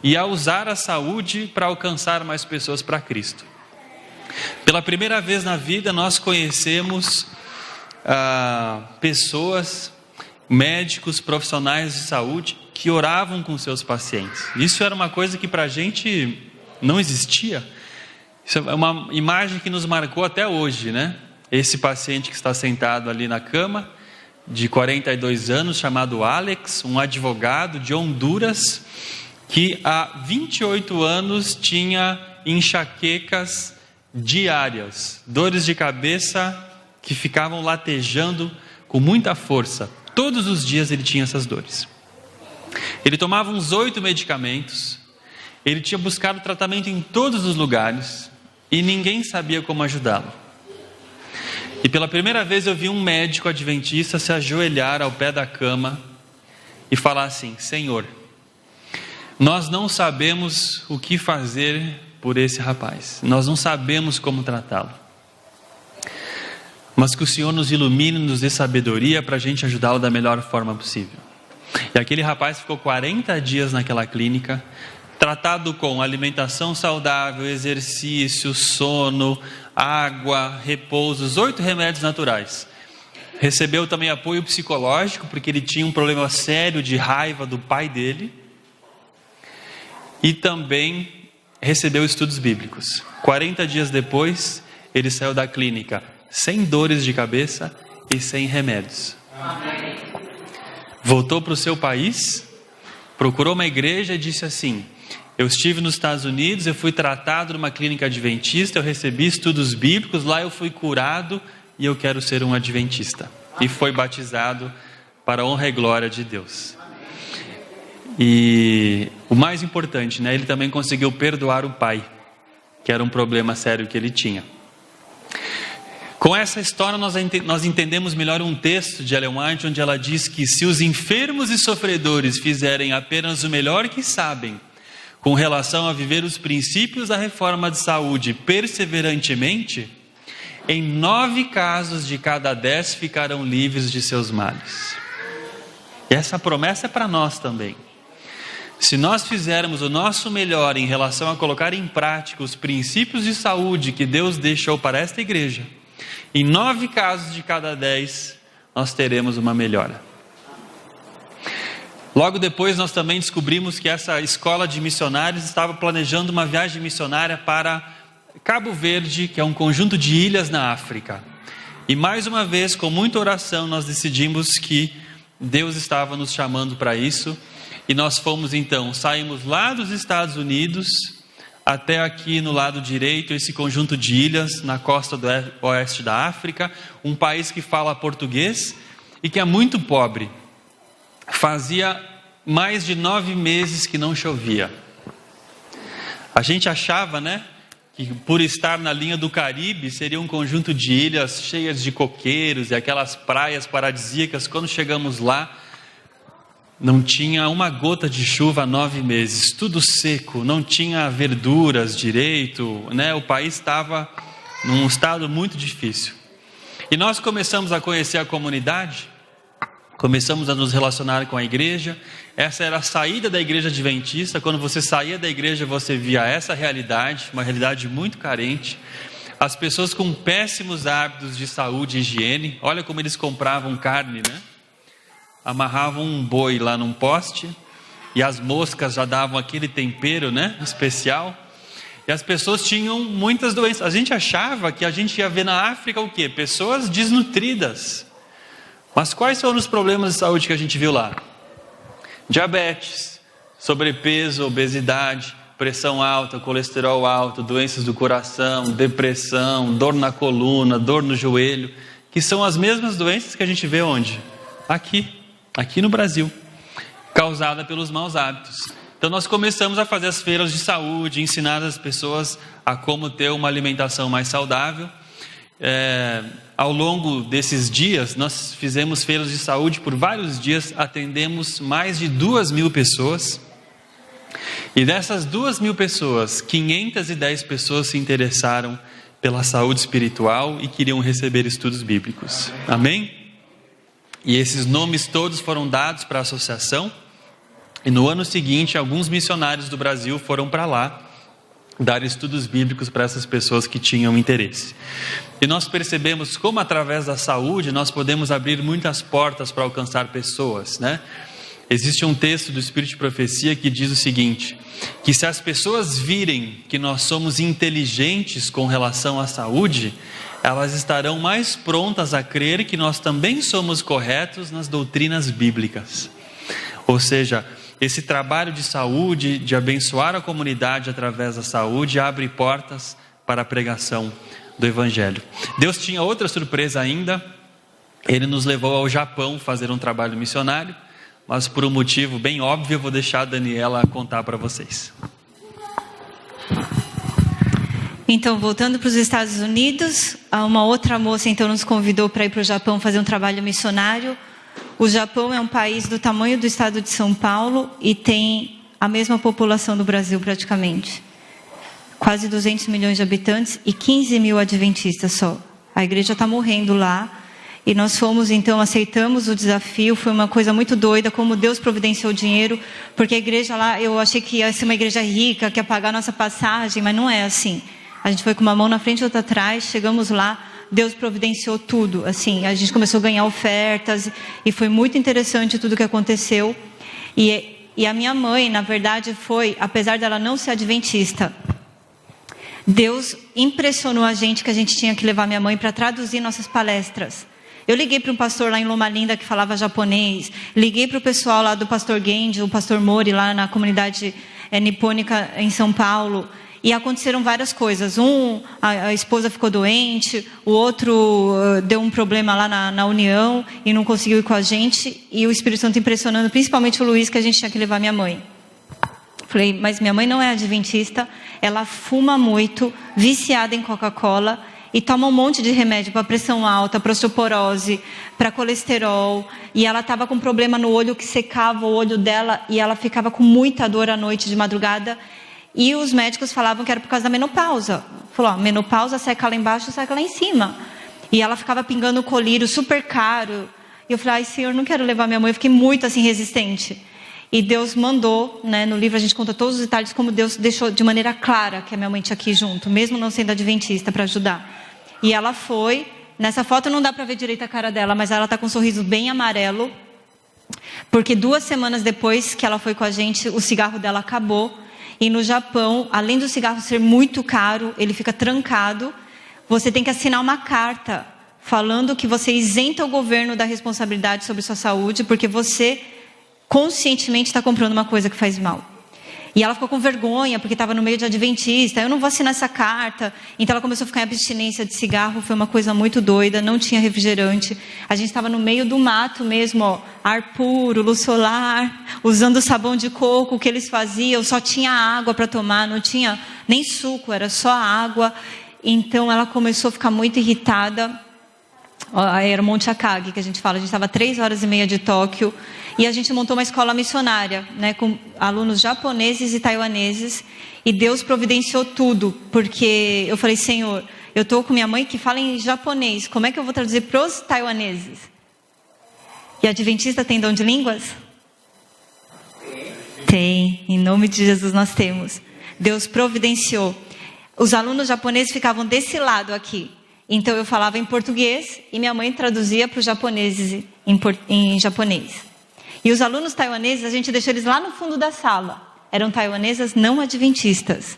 e a usar a saúde para alcançar mais pessoas para Cristo. Pela primeira vez na vida nós conhecemos pessoas, médicos, profissionais de saúde que oravam com seus pacientes. Isso era uma coisa que para a gente não existia. Isso é uma imagem que nos marcou até hoje, né? Esse paciente que está sentado ali na cama, de 42 anos, chamado Alex, um advogado de Honduras, que há 28 anos tinha enxaquecas diárias, dores de cabeça que ficavam latejando com muita força. Todos os dias ele tinha essas dores. Ele tomava uns 8 medicamentos, ele tinha buscado tratamento em todos os lugares e ninguém sabia como ajudá-lo. E pela primeira vez eu vi um médico adventista se ajoelhar ao pé da cama e falar assim: Senhor, nós não sabemos o que fazer por esse rapaz, nós não sabemos como tratá-lo, mas que o Senhor nos ilumine, nos dê sabedoria para a gente ajudá-lo da melhor forma possível. E aquele rapaz ficou 40 dias naquela clínica, tratado com alimentação saudável, exercício, sono, água, repouso, os 8 remédios naturais. Recebeu também apoio psicológico, porque ele tinha um problema sério de raiva do pai dele. E também recebeu estudos bíblicos. 40 dias depois, ele saiu da clínica sem dores de cabeça e sem remédios. Amém. Voltou para o seu país, procurou uma igreja e disse assim: eu estive nos Estados Unidos, eu fui tratado numa clínica adventista, eu recebi estudos bíblicos, lá eu fui curado e eu quero ser um adventista. E foi batizado para a honra e glória de Deus. E o mais importante, né, ele também conseguiu perdoar o pai, que era um problema sério que ele tinha. Com essa história nós entendemos melhor um texto de Ellen White, onde ela diz que se os enfermos e sofredores fizerem apenas o melhor que sabem, com relação a viver os princípios da reforma de saúde perseverantemente, em 9 casos de cada 10 ficarão livres de seus males. E essa promessa é para nós também. Se nós fizermos o nosso melhor em relação a colocar em prática os princípios de saúde que Deus deixou para esta igreja, em 9 casos de cada 10 nós teremos uma melhora. Logo depois nós também descobrimos que essa escola de missionários estava planejando uma viagem missionária para Cabo Verde, que é um conjunto de ilhas na África. E mais uma vez, com muita oração, nós decidimos que Deus estava nos chamando para isso. E nós fomos então, saímos lá dos Estados Unidos até aqui no lado direito, esse conjunto de ilhas na costa do oeste da África, um país que fala português e que é muito pobre. Fazia mais de 9 meses que não chovia. A gente achava, né, que por estar na linha do Caribe seria um conjunto de ilhas cheias de coqueiros e aquelas praias paradisíacas. Quando chegamos lá, não tinha uma gota de chuva há 9 meses, tudo seco, não tinha verduras direito, né? O país estava num estado muito difícil. E nós começamos a conhecer a comunidade, começamos a nos relacionar com a igreja. Essa era a saída da igreja adventista. Quando você saía da igreja, você via essa realidade, uma realidade muito carente. As pessoas com péssimos hábitos de saúde e higiene. Olha como eles compravam carne, né? Amarravam um boi lá num poste e as moscas já davam aquele tempero, né, especial. E as pessoas tinham muitas doenças. A gente achava que a gente ia ver na África o quê? Pessoas desnutridas. Mas quais foram os problemas de saúde que a gente viu lá? Diabetes, sobrepeso, obesidade, pressão alta, colesterol alto, doenças do coração, depressão, dor na coluna, dor no joelho, que são as mesmas doenças que a gente vê onde? aqui no Brasil, causada pelos maus hábitos. Então nós começamos a fazer as feiras de saúde, ensinar as pessoas a como ter uma alimentação mais saudável. Ao longo desses dias, nós fizemos feiras de saúde por vários dias, atendemos mais de 2.000 pessoas. E dessas 2.000 pessoas, 510 pessoas se interessaram pela saúde espiritual e queriam receber estudos bíblicos. Amém? E esses nomes todos foram dados para a associação. E no ano seguinte, alguns missionários do Brasil foram para lá dar estudos bíblicos para essas pessoas que tinham interesse. E nós percebemos como através da saúde nós podemos abrir muitas portas para alcançar pessoas, né? Existe um texto do Espírito de Profecia que diz o seguinte, que se as pessoas virem que nós somos inteligentes com relação à saúde, elas estarão mais prontas a crer que nós também somos corretos nas doutrinas bíblicas. Ou seja, esse trabalho de saúde, de abençoar a comunidade através da saúde, abre portas para a pregação do Evangelho. Deus tinha outra surpresa ainda. Ele nos levou ao Japão fazer um trabalho missionário, mas por um motivo bem óbvio, eu vou deixar a Daniela contar para vocês. Então, voltando para os Estados Unidos, uma outra moça então nos convidou para ir para o Japão fazer um trabalho missionário. O Japão é um país do tamanho do estado de São Paulo e tem a mesma população do Brasil praticamente. Quase 200 milhões de habitantes e 15 mil adventistas só. A igreja está morrendo lá. E nós fomos, então, aceitamos o desafio, foi uma coisa muito doida, como Deus providenciou dinheiro, porque a igreja lá, eu achei que ia ser uma igreja rica, que ia pagar a nossa passagem, mas não é assim. A gente foi com uma mão na frente e outra atrás, chegamos lá, Deus providenciou tudo, assim, a gente começou a ganhar ofertas, e foi muito interessante tudo que aconteceu. E a minha mãe, na verdade, foi, apesar dela não ser adventista, Deus impressionou a gente que a gente tinha que levar minha mãe para traduzir nossas palestras. Eu liguei para um pastor lá em Loma Linda que falava japonês, liguei para o pessoal lá do pastor Genji, o pastor Mori, lá na comunidade nipônica em São Paulo, e aconteceram várias coisas. A esposa ficou doente, o outro deu um problema lá na União e não conseguiu ir com a gente, e o Espírito Santo impressionando, principalmente o Luiz, que a gente tinha que levar minha mãe. Falei, mas minha mãe não é adventista, ela fuma muito, viciada em Coca-Cola, e toma um monte de remédio para pressão alta, para osteoporose, para colesterol. E ela estava com um problema no olho que secava o olho dela e ela ficava com muita dor à noite, de madrugada. E os médicos falavam que era por causa da menopausa. Falou, menopausa seca lá embaixo, seca lá em cima. E ela ficava pingando colírio super caro. E eu falei, Senhor, não quero levar minha mãe. Eu fiquei muito assim resistente. E Deus mandou, né, no livro a gente conta todos os detalhes, como Deus deixou de maneira clara que a minha mãe tinha que ir junto, mesmo não sendo adventista, para ajudar. E ela foi, nessa foto não dá para ver direito a cara dela, mas ela está com um sorriso bem amarelo, porque 2 semanas depois que ela foi com a gente, o cigarro dela acabou. E no Japão, além do cigarro ser muito caro, ele fica trancado, você tem que assinar uma carta falando que você isenta o governo da responsabilidade sobre sua saúde, porque você conscientemente está comprando uma coisa que faz mal. E ela ficou com vergonha, porque estava no meio de adventista. Eu não vou assinar essa carta. Então ela começou a ficar em abstinência de cigarro. Foi uma coisa muito doida, não tinha refrigerante. A gente estava no meio do mato mesmo, ó, ar puro, luz solar, usando o sabão de coco que eles faziam. Só tinha água para tomar, não tinha nem suco, era só água. Então ela começou a ficar muito irritada. Era o Monte Akagi que a gente fala. A gente estava 3 horas e meia de Tóquio. E a gente montou uma escola missionária, né, com alunos japoneses e taiwaneses. E Deus providenciou tudo, porque eu falei, Senhor, eu estou com minha mãe que fala em japonês. Como é que eu vou traduzir para os taiwaneses? E a adventista tem dom de línguas? Tem, em nome de Jesus nós temos. Deus providenciou. Os alunos japoneses ficavam desse lado aqui. Então eu falava em português e minha mãe traduzia para os japoneses em japonês. E os alunos taiwaneses, a gente deixou eles lá no fundo da sala. Eram taiwanesas não adventistas.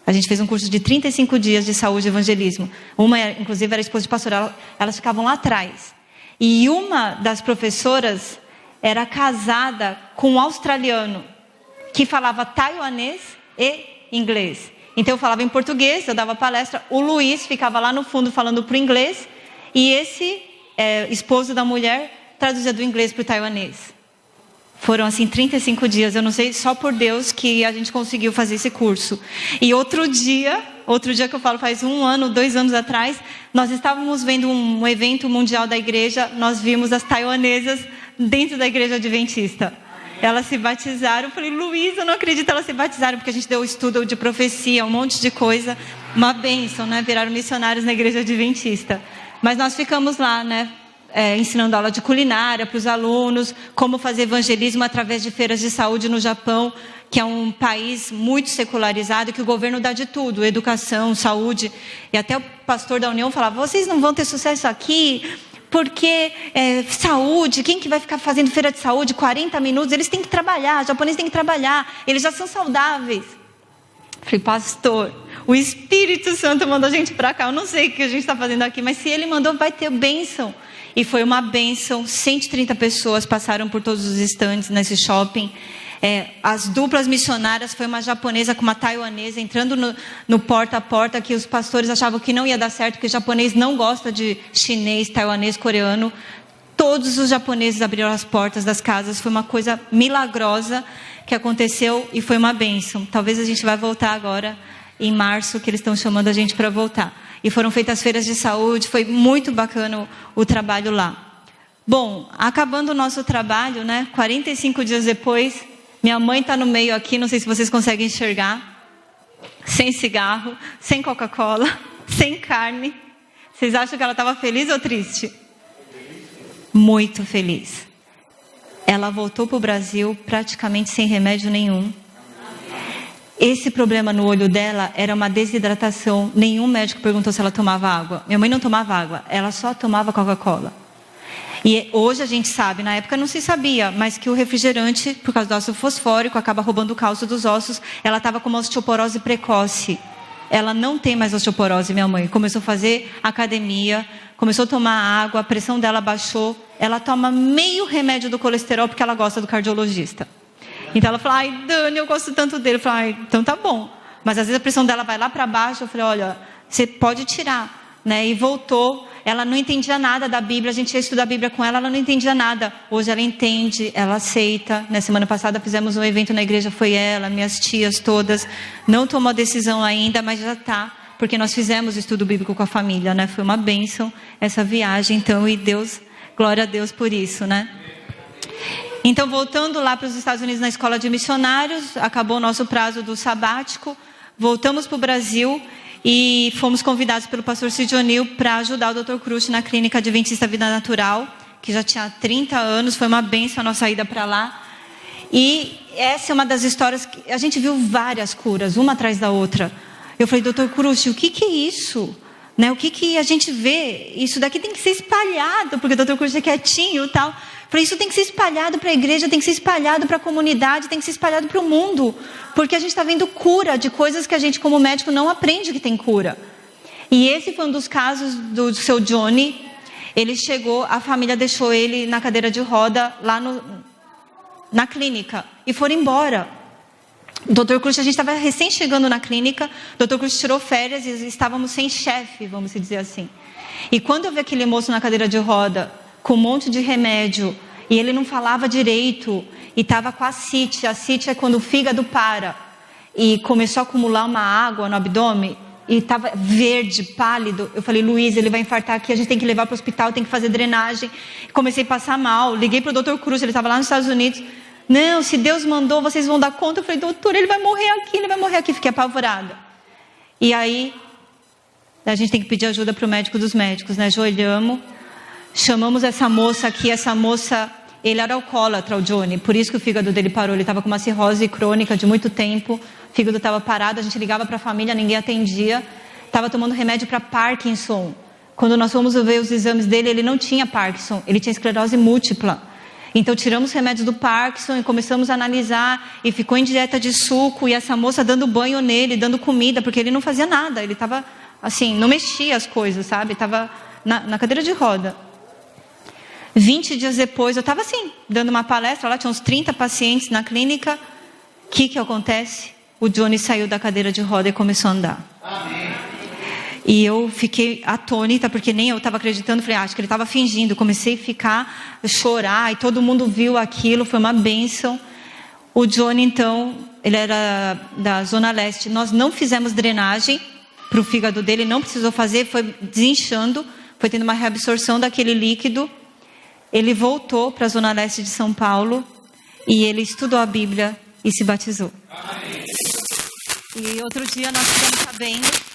A gente fez um curso de 35 dias de saúde e evangelismo. Uma, inclusive, era esposa de pastor. Elas ficavam lá atrás. E uma das professoras era casada com um australiano que falava taiwanês e inglês. Então eu falava em português, eu dava palestra. O Luiz ficava lá no fundo falando para o inglês. E esse esposo da mulher traduzia do inglês para o taiwanês. Foram assim 35 dias, eu não sei, só por Deus que a gente conseguiu fazer esse curso. E outro dia que eu falo, faz 1 ano, 2 anos atrás, nós estávamos vendo um evento mundial da igreja, nós vimos as taiwanesas dentro da igreja adventista. Elas se batizaram, eu falei, Luísa, eu não acredito, elas se batizaram, porque a gente deu estudo de profecia, um monte de coisa, uma bênção, né? Viraram missionários na igreja adventista. Mas nós ficamos lá, né? Ensinando aula de culinária para os alunos, como fazer evangelismo através de feiras de saúde no Japão, que é um país muito secularizado, que o governo dá de tudo, educação, saúde. E até o pastor da União falava, vocês não vão ter sucesso aqui, porque saúde, quem que vai ficar fazendo feira de saúde 40 minutos? Eles têm que trabalhar, os japoneses têm que trabalhar, eles já são saudáveis. Falei, pastor, o Espírito Santo mandou a gente para cá, eu não sei o que a gente está fazendo aqui, mas se ele mandou, vai ter bênção. E foi uma bênção, 130 pessoas passaram por todos os estandes nesse shopping. As duplas missionárias, foi uma japonesa com uma taiwanesa, entrando no porta a porta, que os pastores achavam que não ia dar certo, porque o japonês não gosta de chinês, taiwanês, coreano. Todos os japoneses abriram as portas das casas, foi uma coisa milagrosa que aconteceu e foi uma bênção. Talvez a gente vai voltar agora, em março, que eles estão chamando a gente para voltar. E foram feitas feiras de saúde, foi muito bacana o trabalho lá. Bom, acabando o nosso trabalho, né? 45 dias depois, minha mãe está no meio aqui, não sei se vocês conseguem enxergar. Sem cigarro, sem Coca-Cola, sem carne. Vocês acham que ela estava feliz ou triste? Muito feliz. Ela voltou para o Brasil praticamente sem remédio nenhum. Esse problema no olho dela era uma desidratação. Nenhum médico perguntou se ela tomava água. Minha mãe não tomava água, ela só tomava Coca-Cola. E hoje a gente sabe, na época não se sabia, mas que o refrigerante, por causa do ácido fosfórico, acaba roubando o cálcio dos ossos. Ela estava com uma osteoporose precoce. Ela não tem mais osteoporose, minha mãe. Começou a fazer academia, começou a tomar água, a pressão dela baixou. Ela toma meio remédio do colesterol porque ela gosta do cardiologista. Então ela falou, ai Dani, eu gosto tanto dele. Eu falei, então tá bom. Mas às vezes a pressão dela vai lá para baixo. Eu falei, olha, você pode tirar, né? E voltou. Ela não entendia nada da Bíblia. A gente ia estudar a Bíblia com ela não entendia nada. Hoje ela entende, ela aceita. Na semana passada fizemos um evento na igreja, foi ela, minhas tias todas. Não tomou decisão ainda, mas já tá. Porque nós fizemos estudo bíblico com a família, né? Foi uma bênção essa viagem, então, e Deus, glória a Deus por isso, né? Então, voltando lá para os Estados Unidos na escola de missionários, acabou o nosso prazo do sabático, voltamos para o Brasil e fomos convidados pelo pastor Cid O'Neill para ajudar o Dr. Crush na clínica Adventista Vida Natural, que já tinha 30 anos, foi uma bênção a nossa ida para lá. E essa é uma das histórias que a gente viu várias curas, uma atrás da outra. Eu falei, Dr. Crush, o que é isso? Né? O que a gente vê? Isso daqui tem que ser espalhado, porque o Dr. Crush é quietinho e tal. Falei, isso tem que ser espalhado para a igreja, tem que ser espalhado para a comunidade, tem que ser espalhado para o mundo. Porque a gente está vendo cura de coisas que a gente, como médico, não aprende que tem cura. E esse foi um dos casos do seu Johnny. Ele chegou, a família deixou ele na cadeira de roda lá na clínica e foram embora. O Dr. Cruz, a gente estava recém chegando na clínica, o Dr. Cruz tirou férias e estávamos sem chefe, vamos dizer assim. E quando eu vi aquele moço na cadeira de roda, com um monte de remédio, e ele não falava direito, e estava com ascite. Ascite é quando o fígado para, e começou a acumular uma água no abdômen, e estava verde, pálido. Eu falei, Luiz, ele vai infartar aqui, a gente tem que levar para o hospital, tem que fazer drenagem. Comecei a passar mal, liguei para o Dr. Cruz, ele estava lá nos Estados Unidos. Não, se Deus mandou, vocês vão dar conta. Eu falei, doutor, ele vai morrer aqui. Fiquei apavorada. E aí, a gente tem que pedir ajuda para o médico dos médicos, né? Ajoelhamos, chamamos essa moça aqui. Essa moça, ele era alcoólatra, o Johnny, por isso que o fígado dele parou. Ele estava com uma cirrose crônica de muito tempo, o fígado estava parado, a gente ligava para a família, ninguém atendia. Estava tomando remédio para Parkinson. Quando nós fomos ver os exames dele, ele não tinha Parkinson, ele tinha esclerose múltipla. Então tiramos remédios do Parkinson e começamos a analisar, e ficou em dieta de suco, e essa moça dando banho nele, dando comida, porque ele não fazia nada, ele estava assim, não mexia as coisas, sabe? Estava na cadeira de roda. 20 dias depois, eu estava assim, dando uma palestra, lá tinha uns 30 pacientes na clínica. O que acontece? O Johnny saiu da cadeira de roda e começou a andar. Amém. E eu fiquei atônita, porque nem eu estava acreditando. Falei, acho que ele estava fingindo. Comecei a chorar, e todo mundo viu aquilo, foi uma bênção. O Johnny, então, ele era da Zona Leste. Nós não fizemos drenagem para o fígado dele, não precisou fazer, foi desinchando, foi tendo uma reabsorção daquele líquido. Ele voltou para a Zona Leste de São Paulo, e ele estudou a Bíblia e se batizou. Amém. E outro dia nós ficamos sabendo...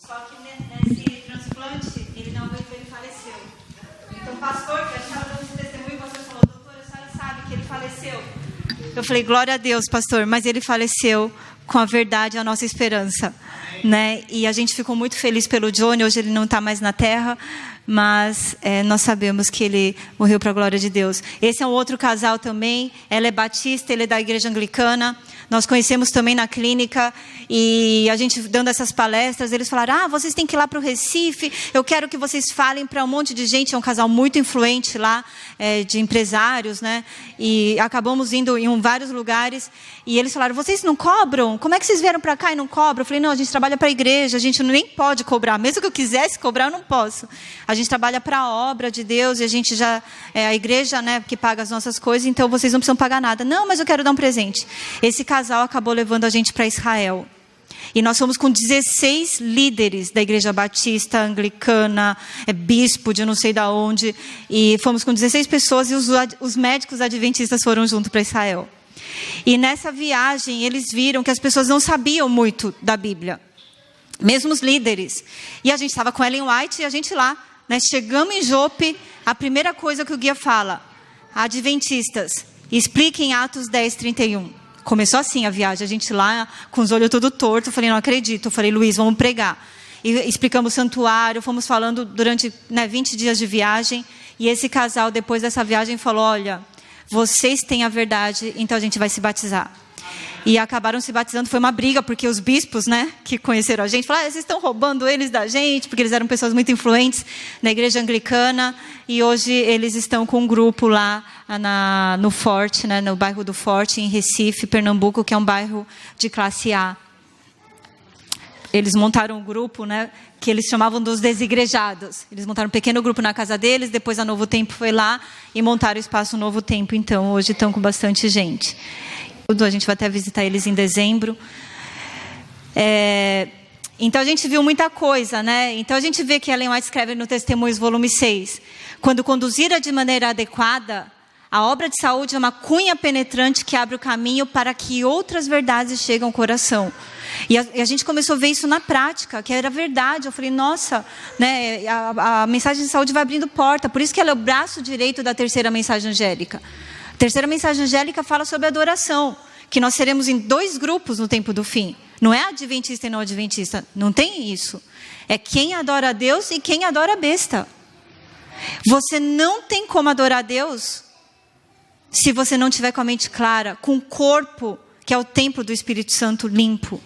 Só que nesse transplante, ele não aguentou, ele faleceu. Então o pastor, que estava dando esse testemunho, o pastor falou, doutora, a senhora sabe que ele faleceu? Eu falei, glória a Deus, pastor, mas ele faleceu com a verdade, a nossa esperança. Né? E a gente ficou muito feliz pelo Johnny. Hoje ele não está mais na terra, mas nós sabemos que ele morreu para a glória de Deus. Esse é um outro casal também. Ela é batista, ele é da igreja anglicana. Nós conhecemos também na clínica, e a gente dando essas palestras, eles falaram, vocês têm que ir lá para o Recife, eu quero que vocês falem para um monte de gente. É um casal muito influente lá, de empresários, né? E acabamos indo em vários lugares, e eles falaram, vocês não cobram? Como é que vocês vieram para cá e não cobram? Eu falei, não, a gente trabalha para a igreja, a gente nem pode cobrar, mesmo que eu quisesse cobrar, eu não posso. A gente trabalha para a obra de Deus, e a gente já, a igreja, né, que paga as nossas coisas, então vocês não precisam pagar nada. Não, mas eu quero dar um presente. Esse casal acabou levando a gente para Israel. E nós fomos com 16 líderes da igreja batista, anglicana, bispo de não sei de onde. E fomos com 16 pessoas, e os médicos adventistas foram junto para Israel. E nessa viagem eles viram que as pessoas não sabiam muito da Bíblia. Mesmo os líderes. E a gente estava com Ellen White, e a gente lá, né, chegamos em Jope, a primeira coisa que o guia fala, adventistas, expliquem Atos 10:31. Começou assim a viagem, a gente lá com os olhos tudo torto. Eu falei, não acredito. Eu falei, Luiz, vamos pregar. E explicamos o santuário, fomos falando durante 20 dias de viagem. E esse casal, depois dessa viagem, falou, olha, vocês têm a verdade, então a gente vai se batizar. E acabaram se batizando. Foi uma briga, porque os bispos, né, que conheceram a gente, falaram, vocês estão roubando eles da gente, porque eles eram pessoas muito influentes na igreja anglicana. E hoje eles estão com um grupo lá no Forte, né, no bairro do Forte, em Recife, Pernambuco, que é um bairro de classe A. Eles montaram um grupo, né, que eles chamavam dos desigrejados. Eles montaram um pequeno grupo na casa deles, depois a Novo Tempo foi lá e montaram o espaço Novo Tempo. Então, hoje estão com bastante gente. A gente vai até visitar eles em dezembro. Então a gente viu muita coisa, né? Então a gente vê que Ellen White escreve no Testemunhos, volume 6. Quando conduzida de maneira adequada, a obra de saúde é uma cunha penetrante que abre o caminho para que outras verdades cheguem ao coração. E a gente começou a ver isso na prática, que era verdade. Eu falei, nossa, né, a mensagem de saúde vai abrindo porta. Por isso que ela é o braço direito da terceira mensagem angélica. A terceira mensagem angélica fala sobre adoração, que nós seremos em 2 grupos no tempo do fim. Não é adventista e não adventista, não tem isso. É quem adora a Deus e quem adora a besta. Você não tem como adorar a Deus se você não tiver com a mente clara, com o corpo, que é o templo do Espírito Santo, limpo.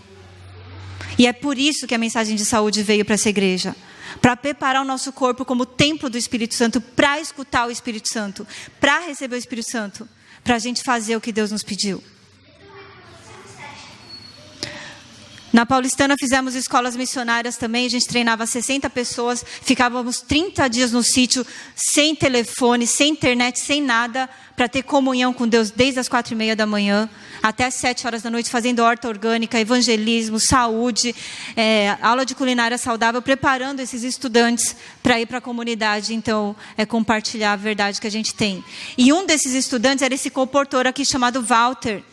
E é por isso que a mensagem de saúde veio para essa igreja. Para preparar o nosso corpo como templo do Espírito Santo, para escutar o Espírito Santo, para receber o Espírito Santo, para a gente fazer o que Deus nos pediu. Na Paulistana fizemos escolas missionárias também, a gente treinava 60 pessoas, ficávamos 30 dias no sítio, sem telefone, sem internet, sem nada, para ter comunhão com Deus desde as 4:30 da manhã até as 7 horas da noite, fazendo horta orgânica, evangelismo, saúde, aula de culinária saudável, preparando esses estudantes para ir para a comunidade, então, compartilhar a verdade que a gente tem. E um desses estudantes era esse comportor aqui chamado Walter,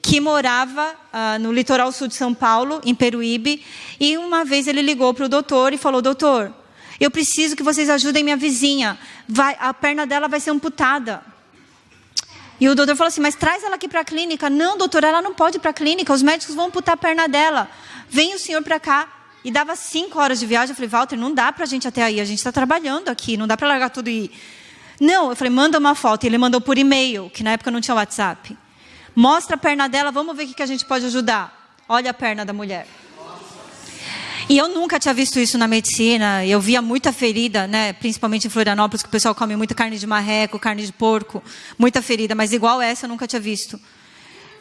que morava no litoral sul de São Paulo, em Peruíbe, e uma vez ele ligou para o doutor e falou, doutor, eu preciso que vocês ajudem minha vizinha, a perna dela vai ser amputada. E o doutor falou assim, mas traz ela aqui para a clínica. Não, doutor, ela não pode ir para a clínica, os médicos vão amputar a perna dela. Vem o senhor para cá. E dava 5 horas de viagem. Eu falei, Walter, não dá para a gente até aí, a gente está trabalhando aqui, não dá para largar tudo e ir. Não, eu falei, manda uma foto. E ele mandou por e-mail, que na época não tinha WhatsApp. Mostra a perna dela, vamos ver o que a gente pode ajudar. Olha a perna da mulher. E eu nunca tinha visto isso na medicina. Eu via muita ferida, né? Principalmente em Florianópolis, que o pessoal come muita carne de marreco, carne de porco. Muita ferida, mas igual essa eu nunca tinha visto.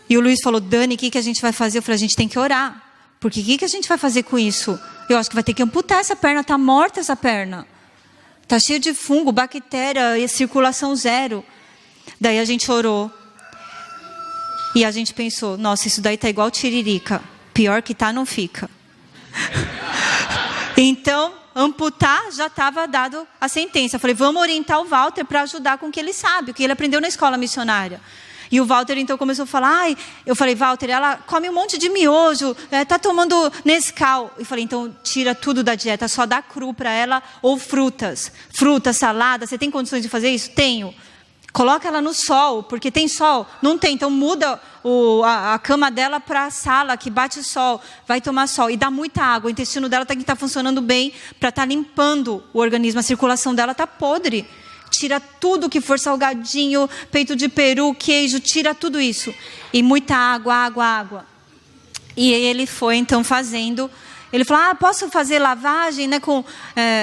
E o Luiz falou, Dani, o que a gente vai fazer? Eu falei, a gente tem que orar. Porque o que a gente vai fazer com isso? Eu acho que vai ter que amputar essa perna, está morta essa perna. Está cheia de fungo, bactéria e circulação zero. Daí a gente orou. E a gente pensou, nossa, isso daí está igual tiririca. Pior que tá, não fica. Então, amputar já estava dado a sentença. Eu falei, vamos orientar o Walter para ajudar com o que ele sabe, o que ele aprendeu na escola missionária. E o Walter então começou a falar, eu falei, Walter, ela come um monte de miojo, está tomando Nescau. Eu falei, então tira tudo da dieta, só dá cru para ela ou frutas. Frutas, salada, você tem condições de fazer isso? Tenho. Coloca ela no sol, porque tem sol. Não tem, então muda a cama dela para a sala, que bate sol. Vai tomar sol e dá muita água. O intestino dela tem que estar funcionando bem para estar limpando o organismo. A circulação dela está podre. Tira tudo que for salgadinho, peito de peru, queijo, tira tudo isso. E muita água, água, água. E ele foi então fazendo... Ele falou, posso fazer lavagem, né, com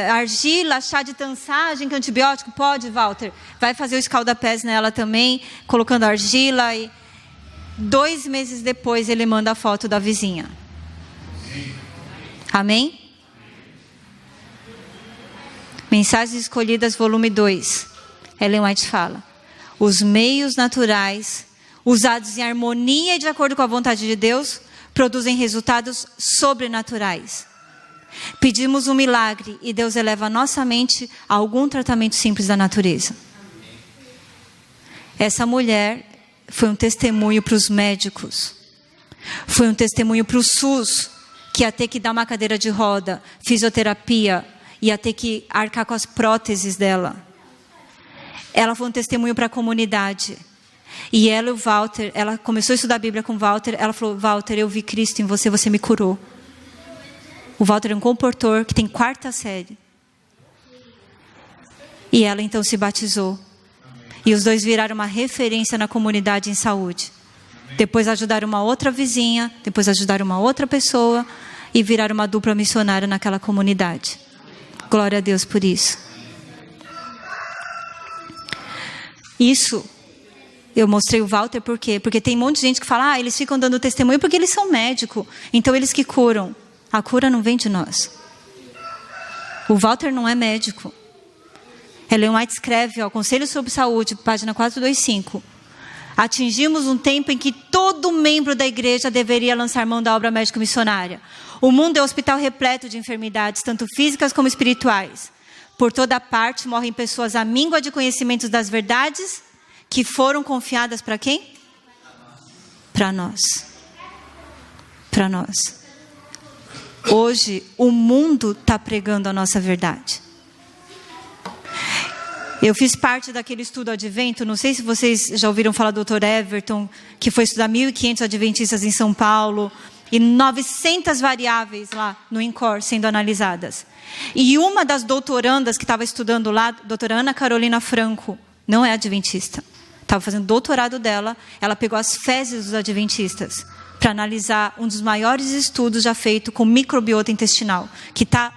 argila, chá de tansagem, com antibiótico? Pode, Walter. Vai fazer o escaldapés nela também, colocando argila. E 2 meses depois, ele manda a foto da vizinha. Amém? Mensagens Escolhidas, volume 2. Ellen White fala, os meios naturais, usados em harmonia e de acordo com a vontade de Deus, produzem resultados sobrenaturais. Pedimos um milagre e Deus eleva a nossa mente a algum tratamento simples da natureza. Essa mulher foi um testemunho para os médicos. Foi um testemunho para o SUS, que ia ter que dar uma cadeira de roda, fisioterapia, ia ter que arcar com as próteses dela. Ela foi um testemunho para a comunidade. E ela e o Walter, ela começou a estudar a Bíblia com o Walter, ela falou, Walter, eu vi Cristo em você, você me curou. O Walter é um comportor que tem 4ª série. E ela então se batizou. E os dois viraram uma referência na comunidade em saúde. Depois ajudaram uma outra vizinha, depois ajudaram uma outra pessoa e viraram uma dupla missionária naquela comunidade. Glória a Deus por isso. Isso... Eu mostrei o Walter por quê? Porque tem um monte de gente que fala, eles ficam dando testemunho porque eles são médicos. Então eles que curam. A cura não vem de nós. O Walter não é médico. Ellen White escreve, Conselho sobre Saúde, página 425. Atingimos um tempo em que todo membro da igreja deveria lançar mão da obra médico-missionária. O mundo é um hospital repleto de enfermidades, tanto físicas como espirituais. Por toda parte morrem pessoas à míngua de conhecimentos das verdades que foram confiadas para quem? Para nós. Para nós. Hoje, o mundo está pregando a nossa verdade. Eu fiz parte daquele estudo advento, não sei se vocês já ouviram falar do Dr. Everton, que foi estudar 1.500 adventistas em São Paulo, e 900 variáveis lá no INCOR sendo analisadas. E uma das doutorandas que estava estudando lá, doutora Ana Carolina Franco, não é adventista. Estava fazendo doutorado dela, ela pegou as fezes dos adventistas para analisar um dos maiores estudos já feito com microbiota intestinal, que está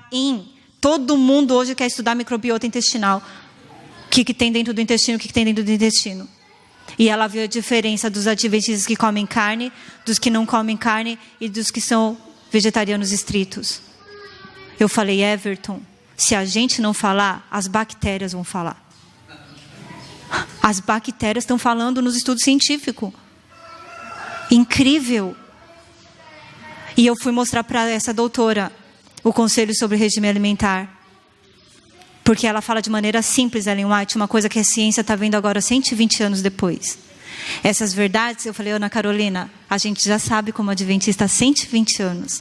todo mundo hoje quer estudar microbiota intestinal. O que tem dentro do intestino, o que tem dentro do intestino. E ela viu a diferença dos adventistas que comem carne, dos que não comem carne e dos que são vegetarianos estritos. Eu falei, Everton, se a gente não falar, as bactérias vão falar. As bactérias estão falando nos estudos científicos. Incrível. E eu fui mostrar para essa doutora o conselho sobre regime alimentar. Porque ela fala de maneira simples, Ellen White, uma coisa que a ciência está vendo agora 120 anos depois. Essas verdades, eu falei, Ana Carolina, a gente já sabe como adventista há 120 anos.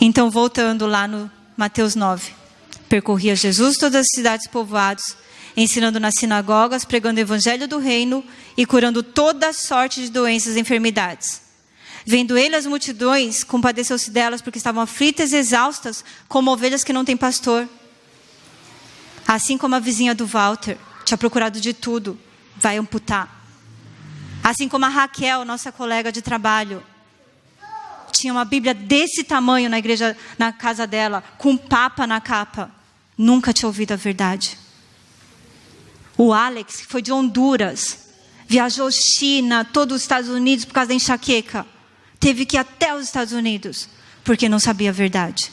Então, voltando lá no Mateus 9. Percorria Jesus todas as cidades e povoados, ensinando nas sinagogas, pregando o evangelho do reino e curando toda sorte de doenças e enfermidades. Vendo ele as multidões, compadeceu-se delas porque estavam aflitas e exaustas, como ovelhas que não têm pastor. Assim como a vizinha do Walter tinha procurado de tudo, vai amputar. Assim como a Raquel, nossa colega de trabalho, tinha uma Bíblia desse tamanho na igreja, na casa dela, com papa na capa. Nunca tinha ouvido a verdade. O Alex, que foi de Honduras, viajou China, todos os Estados Unidos por causa da enxaqueca. Teve que ir até os Estados Unidos, porque não sabia a verdade.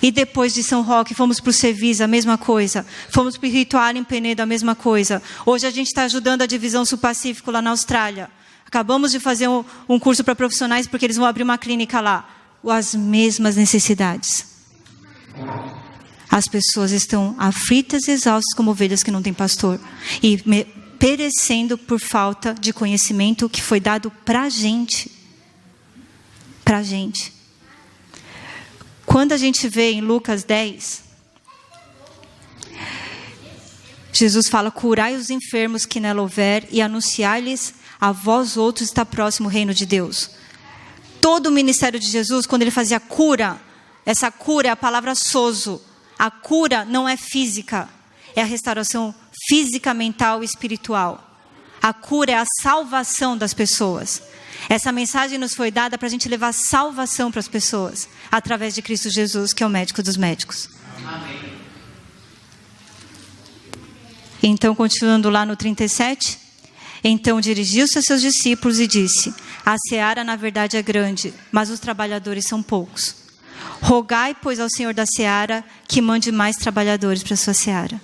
E depois de São Roque, fomos para o Cevis, a mesma coisa. Fomos para o Ritual em Penedo, a mesma coisa. Hoje a gente está ajudando a divisão Sul-Pacífico lá na Austrália. Acabamos de fazer um curso para profissionais, porque eles vão abrir uma clínica lá. As mesmas necessidades. As pessoas estão aflitas e exaustas como ovelhas que não têm pastor. E perecendo por falta de conhecimento que foi dado para a gente. Para a gente. Quando a gente vê em Lucas 10, Jesus fala: curai os enfermos que nela houver e anunciai-lhes a vós outros está próximo o reino de Deus. Todo o ministério de Jesus, quando ele fazia cura, essa cura é a palavra sozo. A cura não é física, é a restauração física, mental e espiritual. A cura é a salvação das pessoas. Essa mensagem nos foi dada para a gente levar salvação para as pessoas, através de Cristo Jesus, que é o médico dos médicos. Amém. Então, continuando lá no 37, então dirigiu-se a seus discípulos e disse: a seara na verdade é grande, mas os trabalhadores são poucos. Rogai, pois, ao Senhor da seara que mande mais trabalhadores para a sua seara.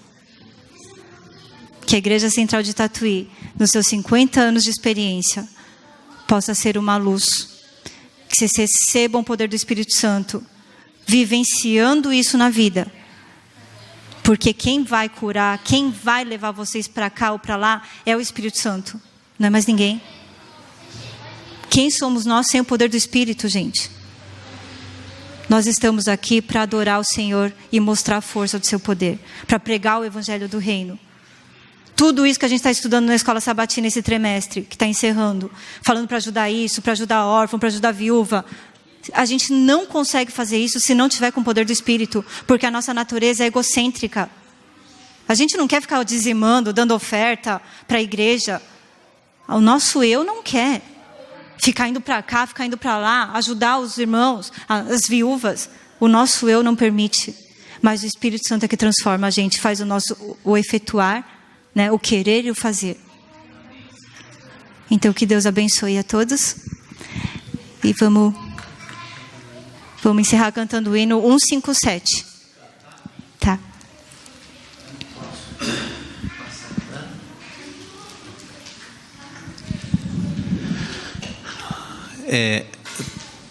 Que a Igreja Central de Tatuí, nos seus 50 anos de experiência, possa ser uma luz. Que vocês recebam o poder do Espírito Santo, vivenciando isso na vida. Porque quem vai curar, quem vai levar vocês para cá ou para lá, é o Espírito Santo. Não é mais ninguém. Quem somos nós sem o poder do Espírito, gente? Nós estamos aqui para adorar o Senhor e mostrar a força do seu poder. Para pregar o Evangelho do Reino. Tudo isso que a gente está estudando na Escola Sabatina esse trimestre, que está encerrando. Falando para ajudar isso, para ajudar a órfão, para ajudar a viúva. A gente não consegue fazer isso se não tiver com o poder do Espírito. Porque a nossa natureza é egocêntrica. A gente não quer ficar dizimando, dando oferta para a igreja. O nosso eu não quer ficar indo para cá, ficar indo para lá, ajudar os irmãos, as viúvas. O nosso eu não permite. Mas o Espírito Santo é que transforma a gente, faz o efetuar, né, o querer e o fazer. Então que Deus abençoe a todos. E vamos encerrar cantando o hino 157. Tá.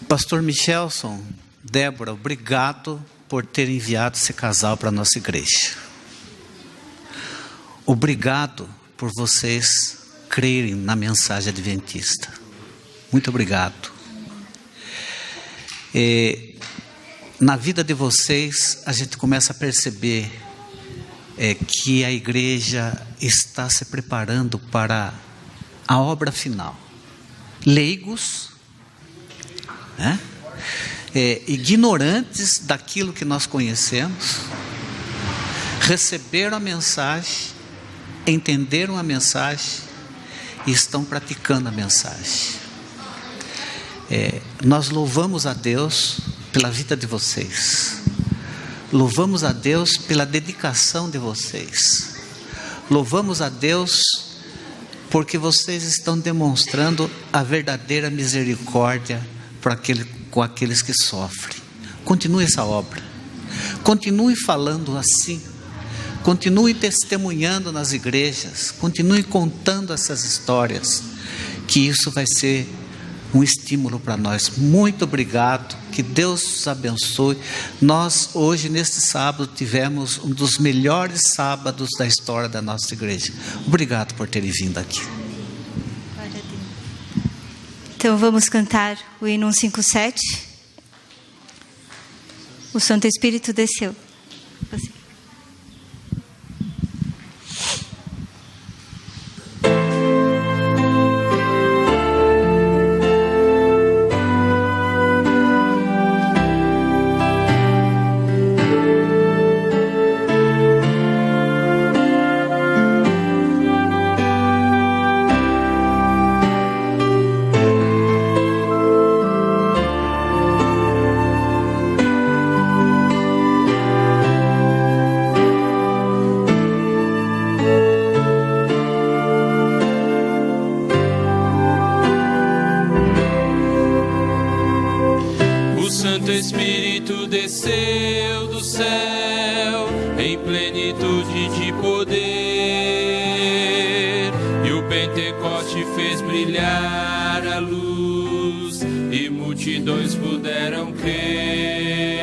Pastor Michelson, Débora, obrigado por ter enviado esse casal para a nossa igreja. Obrigado por vocês crerem na mensagem adventista. Muito obrigado. Na vida de vocês, a gente começa a perceber que a igreja está se preparando para a obra final. Leigos, né? Ignorantes daquilo que nós conhecemos, receberam a mensagem, entenderam a mensagem e estão praticando a mensagem. Nós louvamos a Deus pela vida de vocês, louvamos a Deus pela dedicação de vocês, louvamos a Deus porque vocês estão demonstrando a verdadeira misericórdia com aqueles que sofrem. Continue essa obra, continue falando assim, continue testemunhando nas igrejas, continue contando essas histórias, que isso vai ser um estímulo para nós. Muito obrigado, que Deus os abençoe. Nós hoje, neste sábado, tivemos um dos melhores sábados da história da nossa igreja. Obrigado por terem vindo aqui. Então vamos cantar o hino 157. O Santo Espírito desceu. Você. Santo Espírito desceu do céu em plenitude de poder, e o Pentecoste fez brilhar a luz, e multidões puderam crer.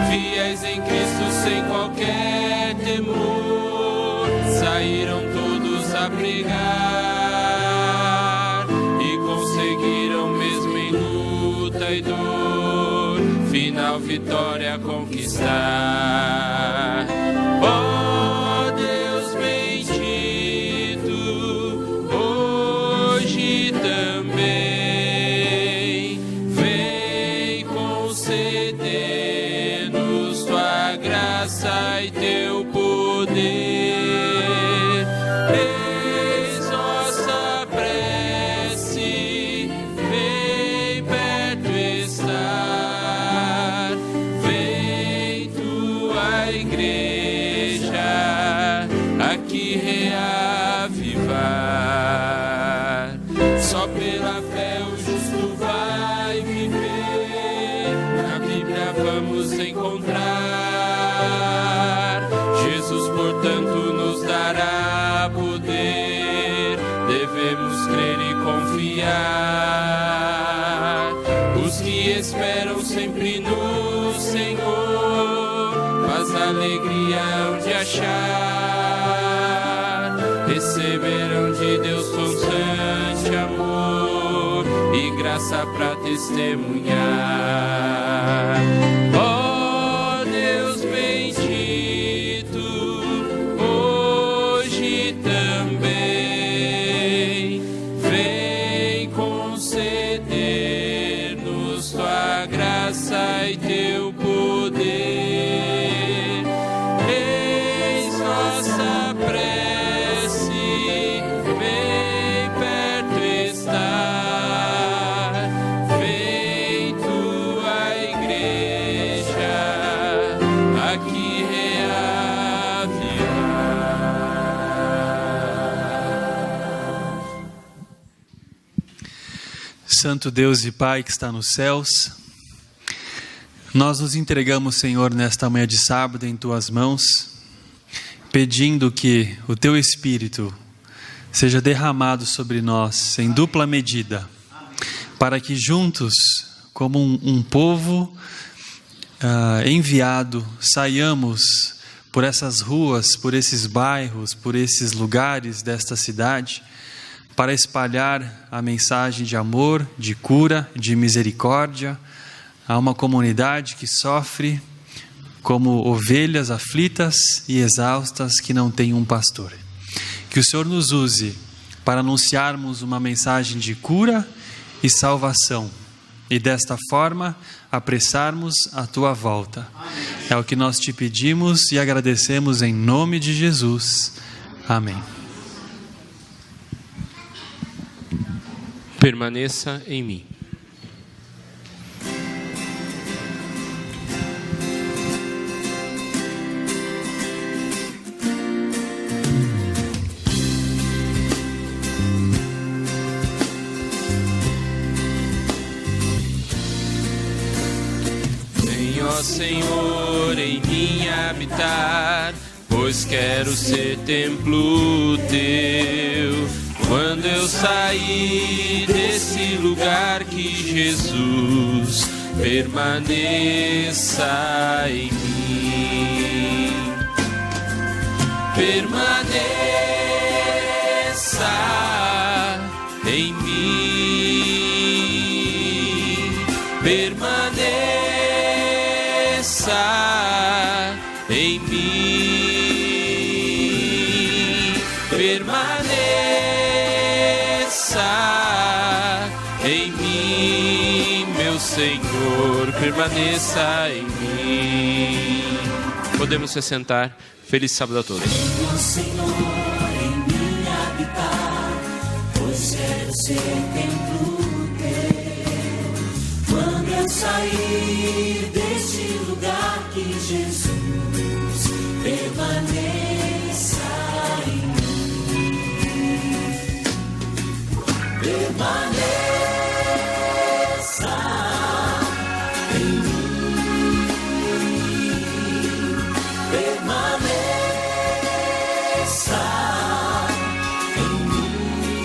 Fiéis em Cristo sem qualquer temor, saíram todos a pregar, e conseguiram mesmo em luta e dor, final vitória conquistar. Ó Deus bendito, hoje também vem conceder-nos tua graça e teu poder. Eis nossa prece, vem perto estar, vem tua igreja aqui reavivar. Só pela fé o justo vai viver, na Bíblia vamos encontrar. Jesus, portanto, nos dará poder, devemos crer e confiar. Os que esperam sempre no Senhor, paz, alegria hão de achar, receberão de Deus constante amor e graça para testemunhar. Ó Deus bendito, hoje também vem conceder-nos tua graça e teu poder. Eis nossa prece, vem perto estar, vem tua igreja aqui reavivar. Santo Deus e Pai que está nos céus, nós nos entregamos, Senhor, nesta manhã de sábado em Tuas mãos, pedindo que o Teu Espírito seja derramado sobre nós em dupla medida, para que juntos, como um povo enviado, saiamos por essas ruas, por esses bairros, por esses lugares desta cidade, para espalhar a mensagem de amor, de cura, de misericórdia a uma comunidade que sofre como ovelhas aflitas e exaustas que não têm um pastor. Que o Senhor nos use para anunciarmos uma mensagem de cura e salvação, e desta forma apressarmos a Tua volta. É o que nós te pedimos e agradecemos em nome de Jesus. Amém. Permaneça em mim. Ó Senhor, em mim habitar, pois quero ser templo Teu. Quando eu sair desse lugar, que Jesus permaneça em mim. Permaneça em mim. Permaneça em mim, permaneça em mim, meu Senhor, permaneça em mim. Podemos se sentar. Feliz sábado a todos. Venha, Senhor, em mim habitar, pois quero ser templo Teu. Quando eu sair deste lugar, que Jesus permaneça em mim. Permaneça